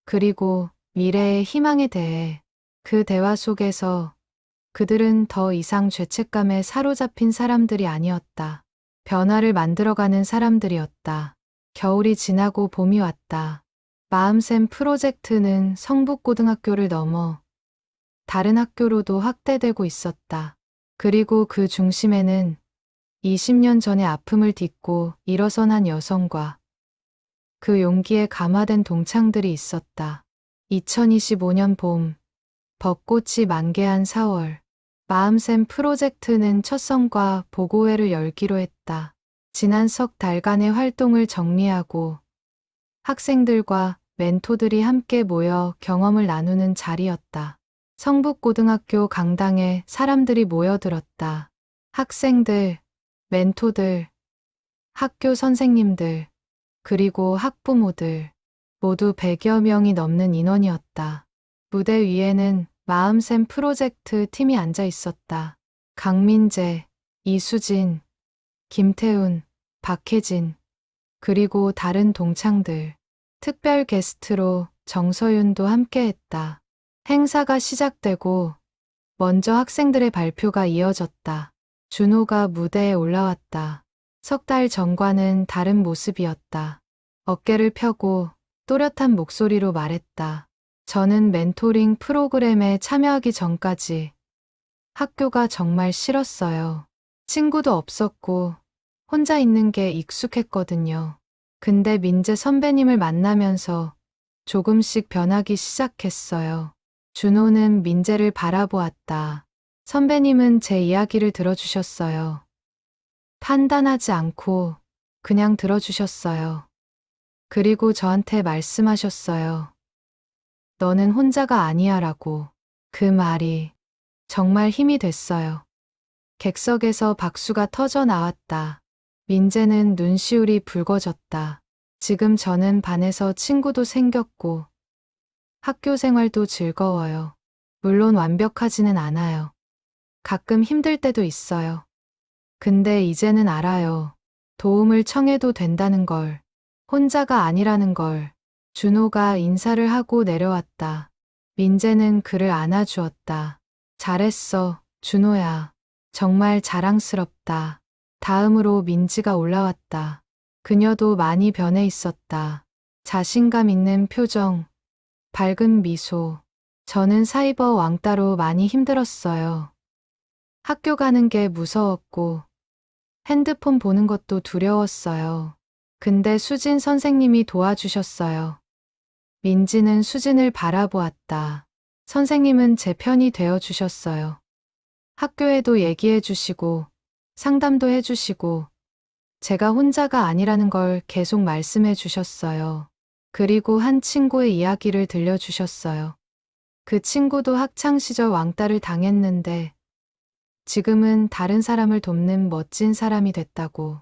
그리고 미래의 희망에 대해. 그 대화 속에서 그들은 더 이상 죄책감에 사로잡힌 사람들이 아니었다. 변화를 만들어가는 사람들이었다. 겨울이 지나고 봄이 왔다. 마음샘 프로젝트는 성북고등학교를 넘어 다른 학교로도 확대되고 있었다. 그리고 그 중심에는 20년 전의 아픔을 딛고 일어선 여성과 그 용기에 감화된 동창들이 있었다. 2025년 봄, 벚꽃이 만개한 4월, 마음샘 프로젝트는 첫 성과 보고회를 열기로 했다. 지난 석 달간의 활동을 정리하고 학생들과 멘토들이 함께 모여 경험을 나누는 자리였다. 성북고등학교 강당에 사람들이 모여들었다. 학생들, 멘토들, 학교 선생님들, 그리고 학부모들, 모두 100여 명이 넘는 인원이었다. 무대 위에는 마음샘 프로젝트 팀이 앉아 있었다. 강민재, 이수진, 김태훈, 박혜진, 그리고 다른 동창들. 특별 게스트로 정서윤도 함께했다. 행사가 시작되고 먼저 학생들의 발표가 이어졌다. 준호가 무대에 올라왔다. 석 달 전과는 다른 모습이었다. 어깨를 펴고 또렷한 목소리로 말했다. 저는 멘토링 프로그램에 참여하기 전까지 학교가 정말 싫었어요. 친구도 없었고 혼자 있는 게 익숙했거든요. 근데 민재 선배님을 만나면서 조금씩 변하기 시작했어요. 준호는 민재를 바라보았다. 선배님은 제 이야기를 들어주셨어요. 판단하지 않고 그냥 들어주셨어요. 그리고 저한테 말씀하셨어요. 너는 혼자가 아니야 라고. 그 말이 정말 힘이 됐어요. 객석에서 박수가 터져 나왔다. 민재는 눈시울이 붉어졌다. 지금 저는 반에서 친구도 생겼고 학교 생활도 즐거워요. 물론 완벽하지는 않아요. 가끔 힘들 때도 있어요. 근데 이제는 알아요. 도움을 청해도 된다는 걸. 혼자가 아니라는 걸. 준호가 인사를 하고 내려왔다. 민재는 그를 안아주었다. 잘했어, 준호야. 정말 자랑스럽다. 다음으로 민지가 올라왔다. 그녀도 많이 변해 있었다. 자신감 있는 표정, 밝은 미소. 저는 사이버 왕따로 많이 힘들었어요. 학교 가는 게 무서웠고 핸드폰 보는 것도 두려웠어요. 근데 수진 선생님이 도와주셨어요. 민지는 수진을 바라보았다. 선생님은 제 편이 되어 주셨어요. 학교에도 얘기해 주시고 상담도 해 주시고 제가 혼자가 아니라는 걸 계속 말씀해 주셨어요. 그리고 한 친구의 이야기를 들려주셨어요. 그 친구도 학창시절 왕따를 당했는데 지금은 다른 사람을 돕는 멋진 사람이 됐다고.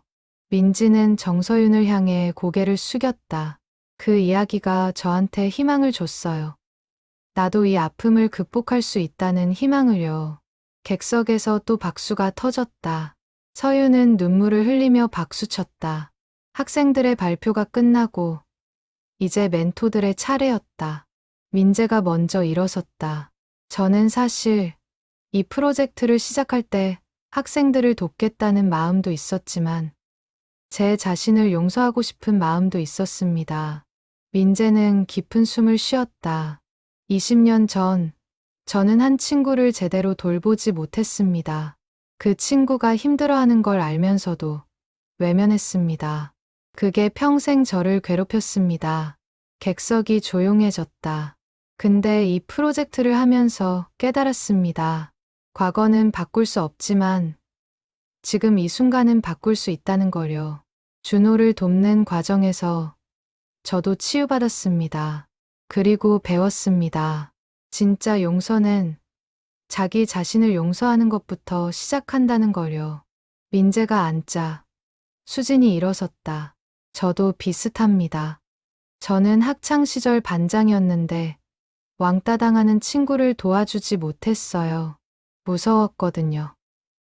민지는 정서윤을 향해 고개를 숙였다. 그 이야기가 저한테 희망을 줬어요. 나도 이 아픔을 극복할 수 있다는 희망을요. 객석에서 또 박수가 터졌다. 서윤은 눈물을 흘리며 박수쳤다. 학생들의 발표가 끝나고 이제 멘토들의 차례였다. 민재가 먼저 일어섰다. 저는 사실 이 프로젝트를 시작할 때 학생들을 돕겠다는 마음도 있었지만 제 자신을 용서하고 싶은 마음도 있었습니다. 민재는 깊은 숨을 쉬었다. 20년 전 저는 한 친구를 제대로 돌보지 못했습니다. 그 친구가 힘들어하는 걸 알면서도 외면했습니다. 그게 평생 저를 괴롭혔습니다. 객석이 조용해졌다. 근데 이 프로젝트를 하면서 깨달았습니다. 과거는 바꿀 수 없지만 지금 이 순간은 바꿀 수 있다는 걸요. 준호를 돕는 과정에서 저도 치유받았습니다. 그리고 배웠습니다. 진짜 용서는 자기 자신을 용서하는 것부터 시작한다는 걸요. 민재가 앉자. 수진이 일어섰다. 저도 비슷합니다. 저는 학창시절 반장이었는데 왕따 당하는 친구를 도와주지 못했어요. 무서웠거든요.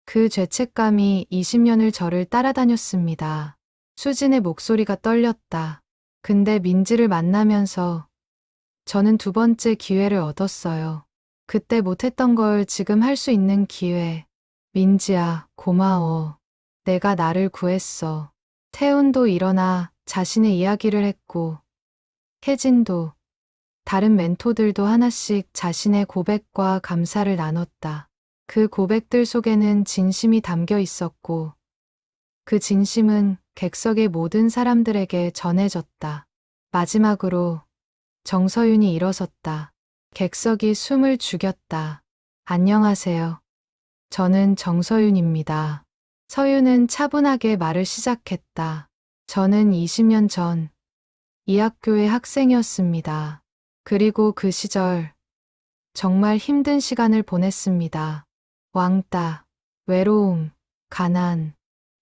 그 죄책감이 20년을 저를 따라다녔습니다. 수진의 목소리가 떨렸다. 근데 민지를 만나면서 저는 두 번째 기회를 얻었어요. 그때 못했던 걸 지금 할 수 있는 기회. 민지야, 고마워. 내가 나를 구했어. 태훈도 일어나 자신의 이야기를 했고, 혜진도, 다른 멘토들도 하나씩 자신의 고백과 감사를 나눴다. 그 고백들 속에는 진심이 담겨 있었고, 그 진심은 객석의 모든 사람들에게 전해졌다. 마지막으로 정서윤이 일어섰다. 객석이 숨을 죽였다. 안녕하세요. 저는 정서윤입니다. 서윤은 차분하게 말을 시작했다. 저는 20년 전 이 학교의 학생이었습니다. 그리고 그 시절 정말 힘든 시간을 보냈습니다. 왕따, 외로움, 가난,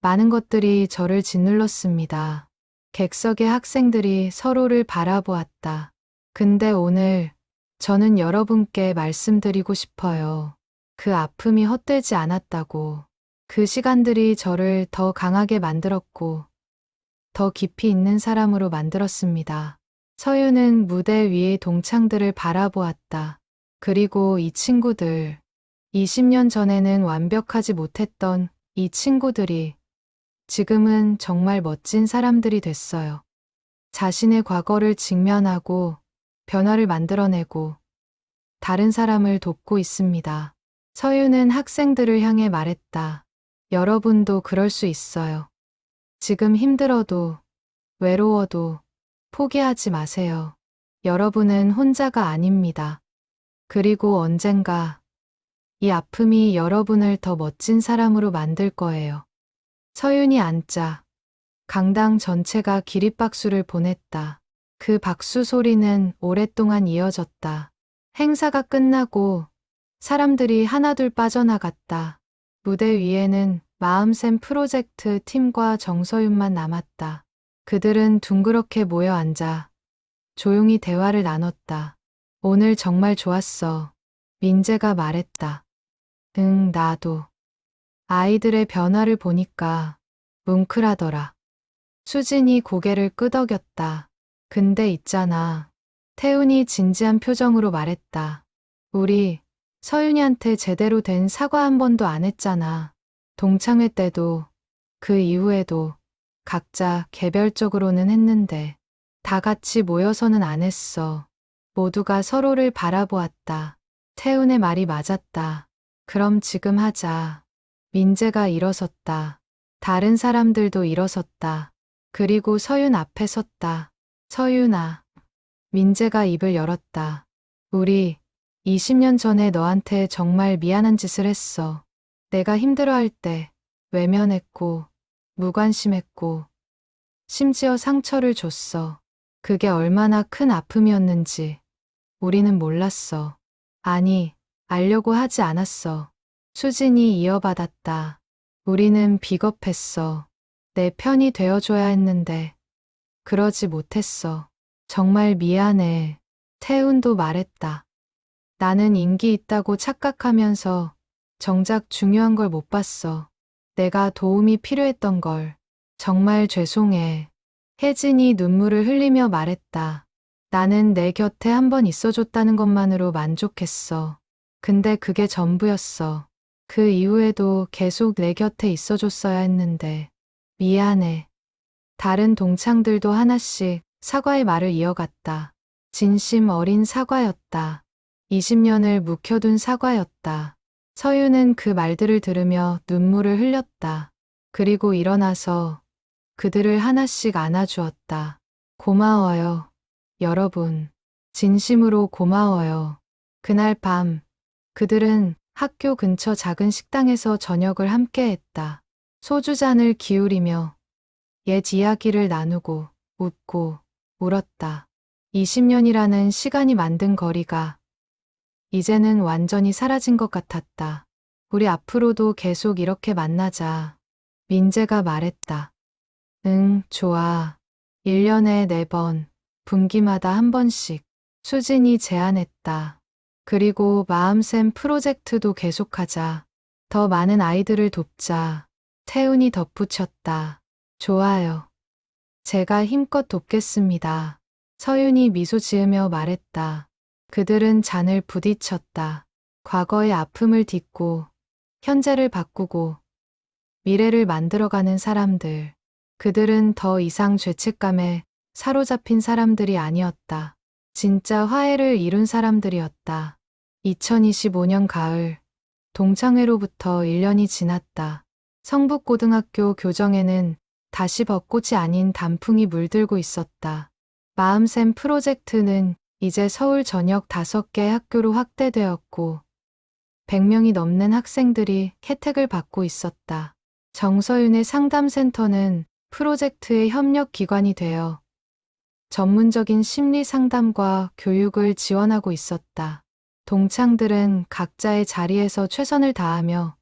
많은 것들이 저를 짓눌렀습니다. 객석의 학생들이 서로를 바라보았다. 근데 오늘 저는 여러분께 말씀드리고 싶어요. 그 아픔이 헛되지 않았다고. 그 시간들이 저를 더 강하게 만들었고 더 깊이 있는 사람으로 만들었습니다. 서윤은 무대 위의 동창들을 바라보았다. 그리고 이 친구들, 20년 전에는 완벽하지 못했던 이 친구들이 지금은 정말 멋진 사람들이 됐어요. 자신의 과거를 직면하고 변화를 만들어내고 다른 사람을 돕고 있습니다. 서윤은 학생들을 향해 말했다. 여러분도 그럴 수 있어요. 지금 힘들어도 외로워도 포기하지 마세요. 여러분은 혼자가 아닙니다. 그리고 언젠가 이 아픔이 여러분을 더 멋진 사람으로 만들 거예요. 서윤이 앉자 강당 전체가 기립박수를 보냈다. 그 박수 소리는 오랫동안 이어졌다. 행사가 끝나고 사람들이 하나둘 빠져나갔다. 무대 위에는 마음샘 프로젝트 팀과 정서윤만 남았다. 그들은 둥그렇게 모여 앉아 조용히 대화를 나눴다. 오늘 정말 좋았어. 민재가 말했다. 응, 나도. 아이들의 변화를 보니까 뭉클하더라. 수진이 고개를 끄덕였다. 근데 있잖아. 태훈이 진지한 표정으로 말했다. 우리 서윤이한테 제대로 된 사과 한 번도 안 했잖아. 동창회 때도 그 이후에도 각자 개별적으로는 했는데 다 같이 모여서는 안 했어. 모두가 서로를 바라보았다. 태훈의 말이 맞았다. 그럼 지금 하자. 민재가 일어섰다. 다른 사람들도 일어섰다. 그리고 서윤 앞에 섰다. 서윤아. 민재가 입을 열었다. 우리 20년 전에 너한테 정말 미안한 짓을 했어. 내가 힘들어할 때 외면했고 무관심했고 심지어 상처를 줬어. 그게 얼마나 큰 아픔이었는지 우리는 몰랐어. 아니, 알려고 하지 않았어. 수진이 이어받았다. 우리는 비겁했어. 내 편이 되어줘야 했는데 그러지 못했어. 정말 미안해. 태훈도 말했다. 나는 인기 있다고 착각하면서 정작 중요한 걸 못 봤어. 내가 도움이 필요했던 걸. 정말 죄송해. 혜진이 눈물을 흘리며 말했다. 나는 내 곁에 한 번 있어줬다는 것만으로 만족했어. 근데 그게 전부였어. 그 이후에도 계속 내 곁에 있어줬어야 했는데. 미안해. 다른 동창들도 하나씩 사과의 말을 이어갔다. 진심 어린 사과였다. 20년을 묵혀둔 사과였다. 서유는 그 말들을 들으며 눈물을 흘렸다. 그리고 일어나서 그들을 하나씩 안아주었다. 고마워요. 여러분. 진심으로 고마워요. 그날 밤, 그들은 학교 근처 작은 식당에서 저녁을 함께 했다. 소주잔을 기울이며 옛 이야기를 나누고 웃고 울었다. 20년이라는 시간이 만든 거리가 이제는 완전히 사라진 것 같았다. 우리 앞으로도 계속 이렇게 만나자. 민재가 말했다. 응, 좋아. 1년에 4번, 분기마다 한 번씩. 수진이 제안했다. 그리고 마음샘 프로젝트도 계속하자. 더 많은 아이들을 돕자. 태훈이 덧붙였다. 좋아요. 제가 힘껏 돕겠습니다. 서윤이 미소 지으며 말했다. 그들은 잔을 부딪혔다. 과거의 아픔을 딛고, 현재를 바꾸고, 미래를 만들어가는 사람들. 그들은 더 이상 죄책감에 사로잡힌 사람들이 아니었다. 진짜 화해를 이룬 사람들이었다. 2025년 가을, 동창회로부터 1년이 지났다. 성북고등학교 교정에는 다시 벚꽃이 아닌 단풍이 물들고 있었다. 마음샘 프로젝트는 이제 서울 전역 5개 학교로 확대되었고 100명이 넘는 학생들이 혜택을 받고 있었다. 정서윤의 상담센터는 프로젝트의 협력 기관이 되어 전문적인 심리 상담과 교육을 지원하고 있었다. 동창들은 각자의 자리에서 최선을 다하며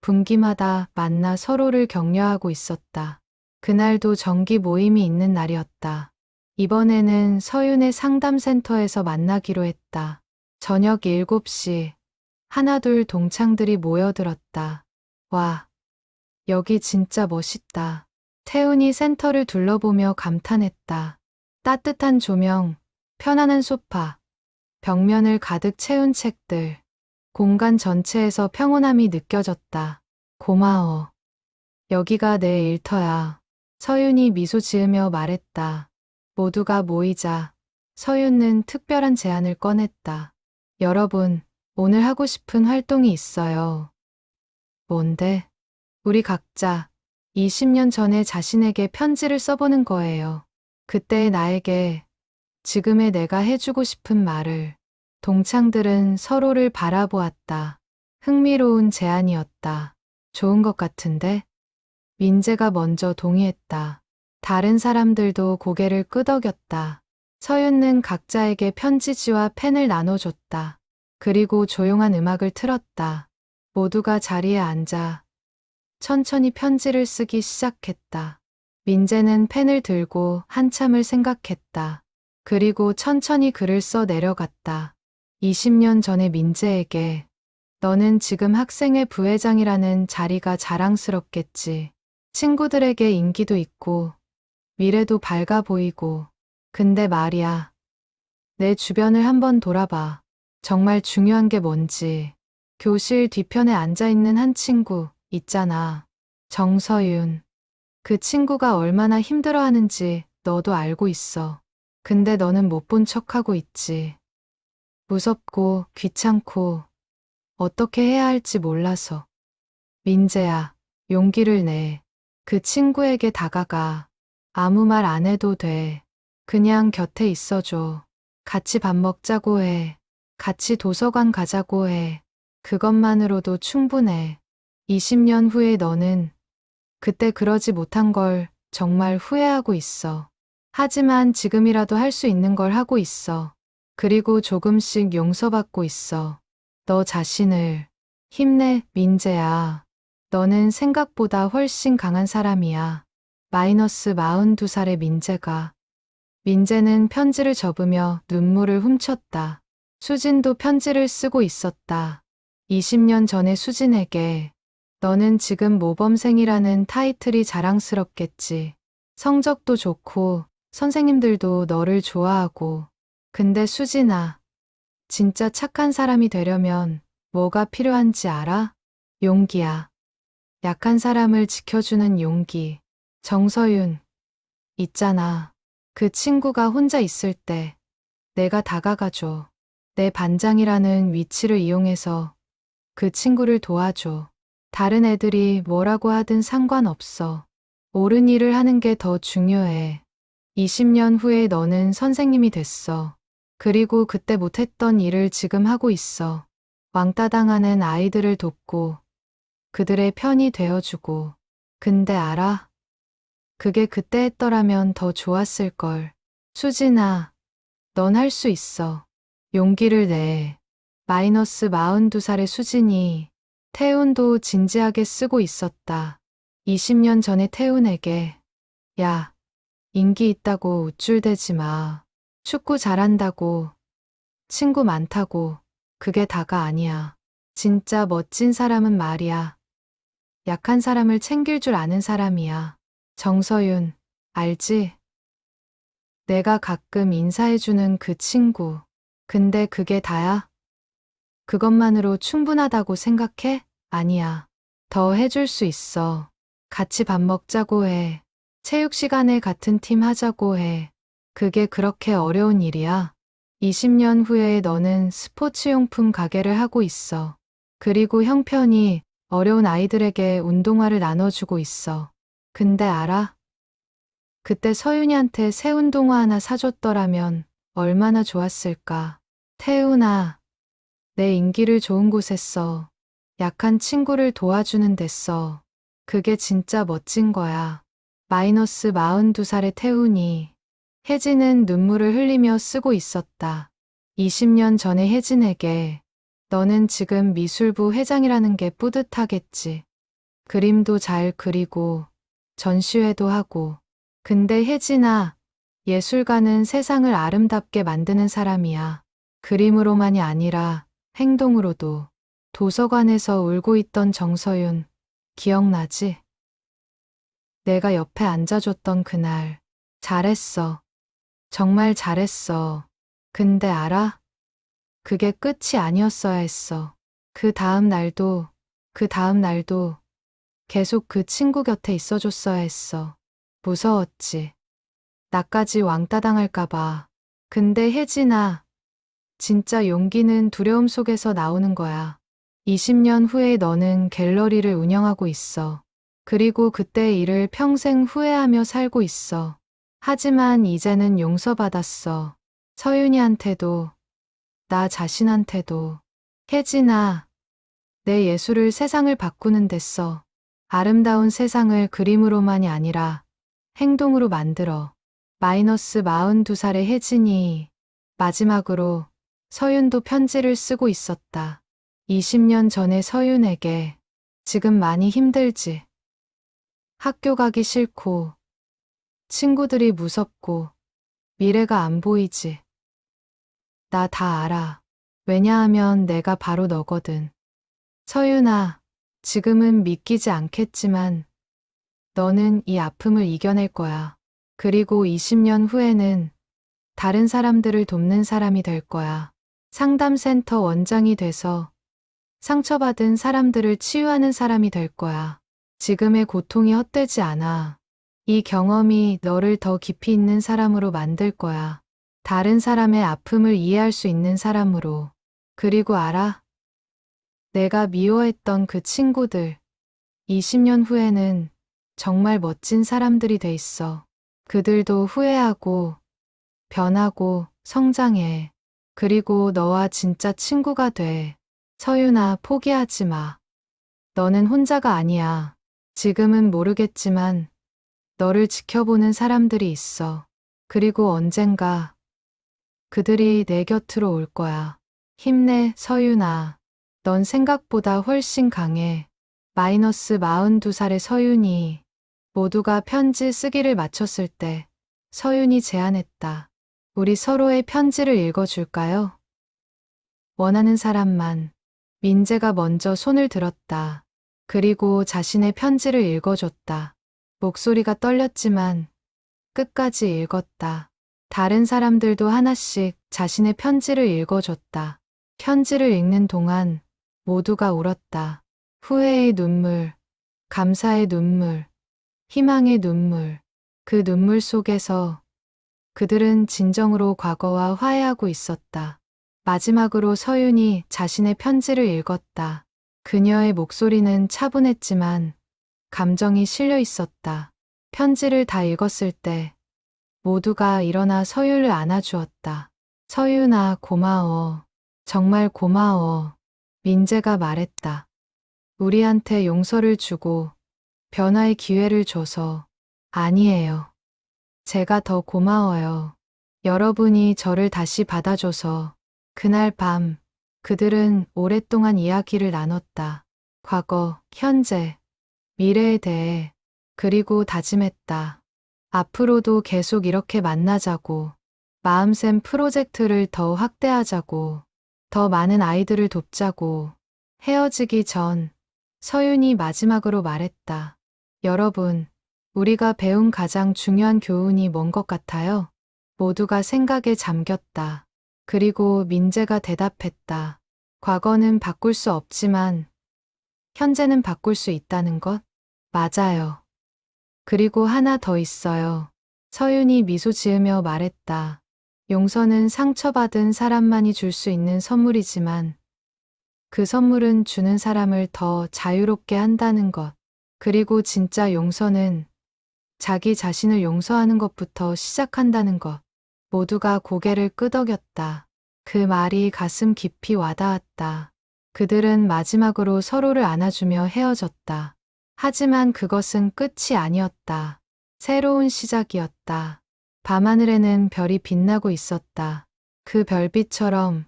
분기마다 만나 서로를 격려하고 있었다. 그날도 정기 모임이 있는 날이었다. 이번에는 서윤의 상담센터에서 만나기로 했다. 저녁 7시 하나둘 동창들이 모여들었다. 와, 여기 진짜 멋있다. 태훈이 센터를 둘러보며 감탄했다. 따뜻한 조명, 편안한 소파, 벽면을 가득 채운 책들, 공간 전체에서 평온함이 느껴졌다. 고마워. 여기가 내 일터야. 서윤이 미소 지으며 말했다. 모두가 모이자 서윤은 특별한 제안을 꺼냈다. 여러분, 오늘 하고 싶은 활동이 있어요. 뭔데? 우리 각자 20년 전에 자신에게 편지를 써보는 거예요. 그때의 나에게, 지금의 내가 해주고 싶은 말을. 동창들은 서로를 바라보았다. 흥미로운 제안이었다. 좋은 것 같은데? 민재가 먼저 동의했다. 다른 사람들도 고개를 끄덕였다. 서윤은 각자에게 편지지와 펜을 나눠줬다. 그리고 조용한 음악을 틀었다. 모두가 자리에 앉아 천천히 편지를 쓰기 시작했다. 민재는 펜을 들고 한참을 생각했다. 그리고 천천히 글을 써 내려갔다. 20년 전의 민재에게 너는 지금 학생회 부회장이라는 자리가 자랑스럽겠지. 친구들에게 인기도 있고 미래도 밝아 보이고. 근데 말이야. 내 주변을 한번 돌아봐. 정말 중요한 게 뭔지. 교실 뒤편에 앉아있는 한 친구 있잖아. 정서윤. 그 친구가 얼마나 힘들어하는지 너도 알고 있어. 근데 너는 못 본 척하고 있지. 무섭고 귀찮고 어떻게 해야 할지 몰라서. 민재야, 용기를 내. 그 친구에게 다가가. 아무 말 안 해도 돼. 그냥 곁에 있어줘. 같이 밥 먹자고 해. 같이 도서관 가자고 해. 그것만으로도 충분해. 20년 후에 너는 그때 그러지 못한 걸 정말 후회하고 있어. 하지만 지금이라도 할 수 있는 걸 하고 있어. 그리고 조금씩 용서받고 있어. 너 자신을. 힘내, 민재야. 너는 생각보다 훨씬 강한 사람이야. 마이너스 42살의 민재가. 민재는 편지를 접으며 눈물을 훔쳤다. 수진도 편지를 쓰고 있었다. 20년 전의 수진에게 너는 지금 모범생이라는 타이틀이 자랑스럽겠지. 성적도 좋고 선생님들도 너를 좋아하고. 근데 수진아, 진짜 착한 사람이 되려면 뭐가 필요한지 알아? 용기야. 약한 사람을 지켜주는 용기. 정서윤, 있잖아. 그 친구가 혼자 있을 때 내가 다가가줘. 내 반장이라는 위치를 이용해서 그 친구를 도와줘. 다른 애들이 뭐라고 하든 상관없어. 옳은 일을 하는 게 더 중요해. 20년 후에 너는 선생님이 됐어. 그리고 그때 못했던 일을 지금 하고 있어. 왕따 당하는 아이들을 돕고 그들의 편이 되어주고. 근데 알아? 그게 그때 했더라면 더 좋았을걸. 수진아, 넌 할 수 있어. 용기를 내. 마이너스 42살의 수진이 태훈도 진지하게 쓰고 있었다. 20년 전에 태훈에게 야, 인기 있다고 우쭐대지 마. 축구 잘한다고, 친구 많다고, 그게 다가 아니야. 진짜 멋진 사람은 말이야. 약한 사람을 챙길 줄 아는 사람이야. 정서윤, 알지? 내가 가끔 인사해주는 그 친구. 근데 그게 다야? 그것만으로 충분하다고 생각해? 아니야. 더 해줄 수 있어. 같이 밥 먹자고 해. 체육 시간에 같은 팀 하자고 해. 그게 그렇게 어려운 일이야. 20년 후에 너는 스포츠용품 가게를 하고 있어. 그리고 형편이 어려운 아이들에게 운동화를 나눠주고 있어. 근데 알아? 그때 서윤이한테 새 운동화 하나 사줬더라면 얼마나 좋았을까. 태훈아, 내 인기를 좋은 곳에 써. 약한 친구를 도와주는 데 써. 그게 진짜 멋진 거야. 마이너스 42살의 태훈이. 혜진은 눈물을 흘리며 쓰고 있었다. 20년 전의 혜진에게 너는 지금 미술부 회장이라는 게 뿌듯하겠지. 그림도 잘 그리고 전시회도 하고. 근데 혜진아, 예술가는 세상을 아름답게 만드는 사람이야. 그림으로만이 아니라 행동으로도. 도서관에서 울고 있던 정서윤, 기억나지? 내가 옆에 앉아줬던 그날. 잘했어. 정말 잘했어. 근데 알아? 그게 끝이 아니었어야 했어. 그 다음 날도 계속 그 친구 곁에 있어줬어야 했어. 무서웠지. 나까지 왕따 당할까봐. 근데 혜진아, 진짜 용기는 두려움 속에서 나오는 거야. 20년 후에 너는 갤러리를 운영하고 있어. 그리고 그때의 일을 평생 후회하며 살고 있어. 하지만 이제는 용서받았어. 서윤이한테도, 나 자신한테도. 혜진아, 내 예술을 세상을 바꾸는 데 써. 아름다운 세상을 그림으로만이 아니라 행동으로 만들어. 마이너스 42살의 혜진이 마지막으로 서윤도 편지를 쓰고 있었다. 20년 전의 서윤에게 지금 많이 힘들지. 학교 가기 싫고, 친구들이 무섭고, 미래가 안 보이지. 나 다 알아. 왜냐하면 내가 바로 너거든. 서윤아, 지금은 믿기지 않겠지만 너는 이 아픔을 이겨낼 거야. 그리고 20년 후에는 다른 사람들을 돕는 사람이 될 거야. 상담센터 원장이 돼서 상처받은 사람들을 치유하는 사람이 될 거야. 지금의 고통이 헛되지 않아. 이 경험이 너를 더 깊이 있는 사람으로 만들 거야. 다른 사람의 아픔을 이해할 수 있는 사람으로. 그리고 알아? 내가 미워했던 그 친구들, 20년 후에는 정말 멋진 사람들이 돼 있어. 그들도 후회하고, 변하고, 성장해. 그리고 너와 진짜 친구가 돼. 서윤아, 포기하지 마. 너는 혼자가 아니야. 지금은 모르겠지만, 너를 지켜보는 사람들이 있어. 그리고 언젠가, 그들이 내 곁으로 올 거야. 힘내, 서윤아. 넌 생각보다 훨씬 강해. 마이너스 42살의 서윤이. 모두가 편지 쓰기를 마쳤을 때 서윤이 제안했다. 우리 서로의 편지를 읽어줄까요? 원하는 사람만. 민재가 먼저 손을 들었다. 그리고 자신의 편지를 읽어줬다. 목소리가 떨렸지만 끝까지 읽었다. 다른 사람들도 하나씩 자신의 편지를 읽어줬다. 편지를 읽는 동안 모두가 울었다. 후회의 눈물, 감사의 눈물, 희망의 눈물. 그 눈물 속에서 그들은 진정으로 과거와 화해하고 있었다. 마지막으로 서윤이 자신의 편지를 읽었다. 그녀의 목소리는 차분했지만 감정이 실려 있었다. 편지를 다 읽었을 때 모두가 일어나 서윤을 안아주었다. 서윤아, 고마워. 정말 고마워. 민재가 말했다. 우리한테 용서를 주고 변화의 기회를 줘서. 아니에요. 제가 더 고마워요. 여러분이 저를 다시 받아줘서. 그날 밤 그들은 오랫동안 이야기를 나눴다. 과거, 현재, 미래에 대해. 그리고 다짐했다. 앞으로도 계속 이렇게 만나자고. 마음샘 프로젝트를 더 확대하자고. 더 많은 아이들을 돕자고. 헤어지기 전 서윤이 마지막으로 말했다. 여러분, 우리가 배운 가장 중요한 교훈이 뭔 것 같아요? 모두가 생각에 잠겼다. 그리고 민재가 대답했다. 과거는 바꿀 수 없지만 현재는 바꿀 수 있다는 것? 맞아요. 그리고 하나 더 있어요. 서윤이 미소 지으며 말했다. 용서는 상처받은 사람만이 줄 수 있는 선물이지만 그 선물은 주는 사람을 더 자유롭게 한다는 것. 그리고 진짜 용서는 자기 자신을 용서하는 것부터 시작한다는 것. 모두가 고개를 끄덕였다. 그 말이 가슴 깊이 와닿았다. 그들은 마지막으로 서로를 안아주며 헤어졌다. 하지만 그것은 끝이 아니었다. 새로운 시작이었다. 밤하늘에는 별이 빛나고 있었다. 그 별빛처럼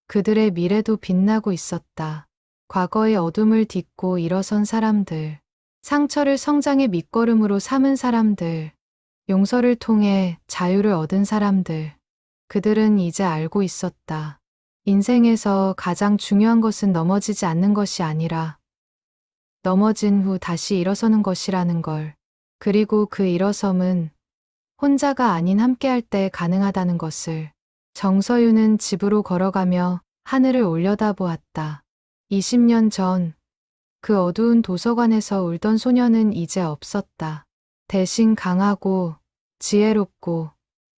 그들의 미래도 빛나고 있었다. 과거의 어둠을 딛고 일어선 사람들, 상처를 성장의 밑거름으로 삼은 사람들, 용서를 통해 자유를 얻은 사람들. 그들은 이제 알고 있었다. 인생에서 가장 중요한 것은 넘어지지 않는 것이 아니라 넘어진 후 다시 일어서는 것이라는 걸. 그리고 그 일어섬은 혼자가 아닌 함께할 때 가능하다는 것을. 정서윤은 집으로 걸어가며 하늘을 올려다보았다. 20년 전 그 어두운 도서관에서 울던 소녀는 이제 없었다. 대신 강하고 지혜롭고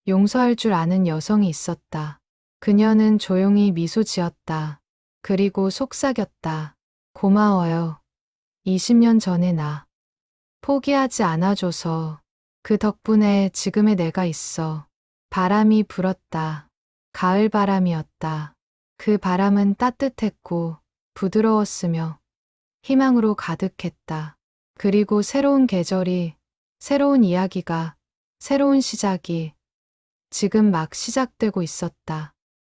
용서할 줄 아는 여성이 있었다. 그녀는 조용히 미소 지었다. 그리고 속삭였다. 고마워요. 20년 전의 나. 포기하지 않아줘서. 그 덕분에 지금의 내가 있어. 바람이 불었다. 가을 바람이었다. 그 바람은 따뜻했고 부드러웠으며 희망으로 가득했다. 그리고 새로운 계절이, 새로운 이야기가, 새로운 시작이 지금 막 시작되고 있었다.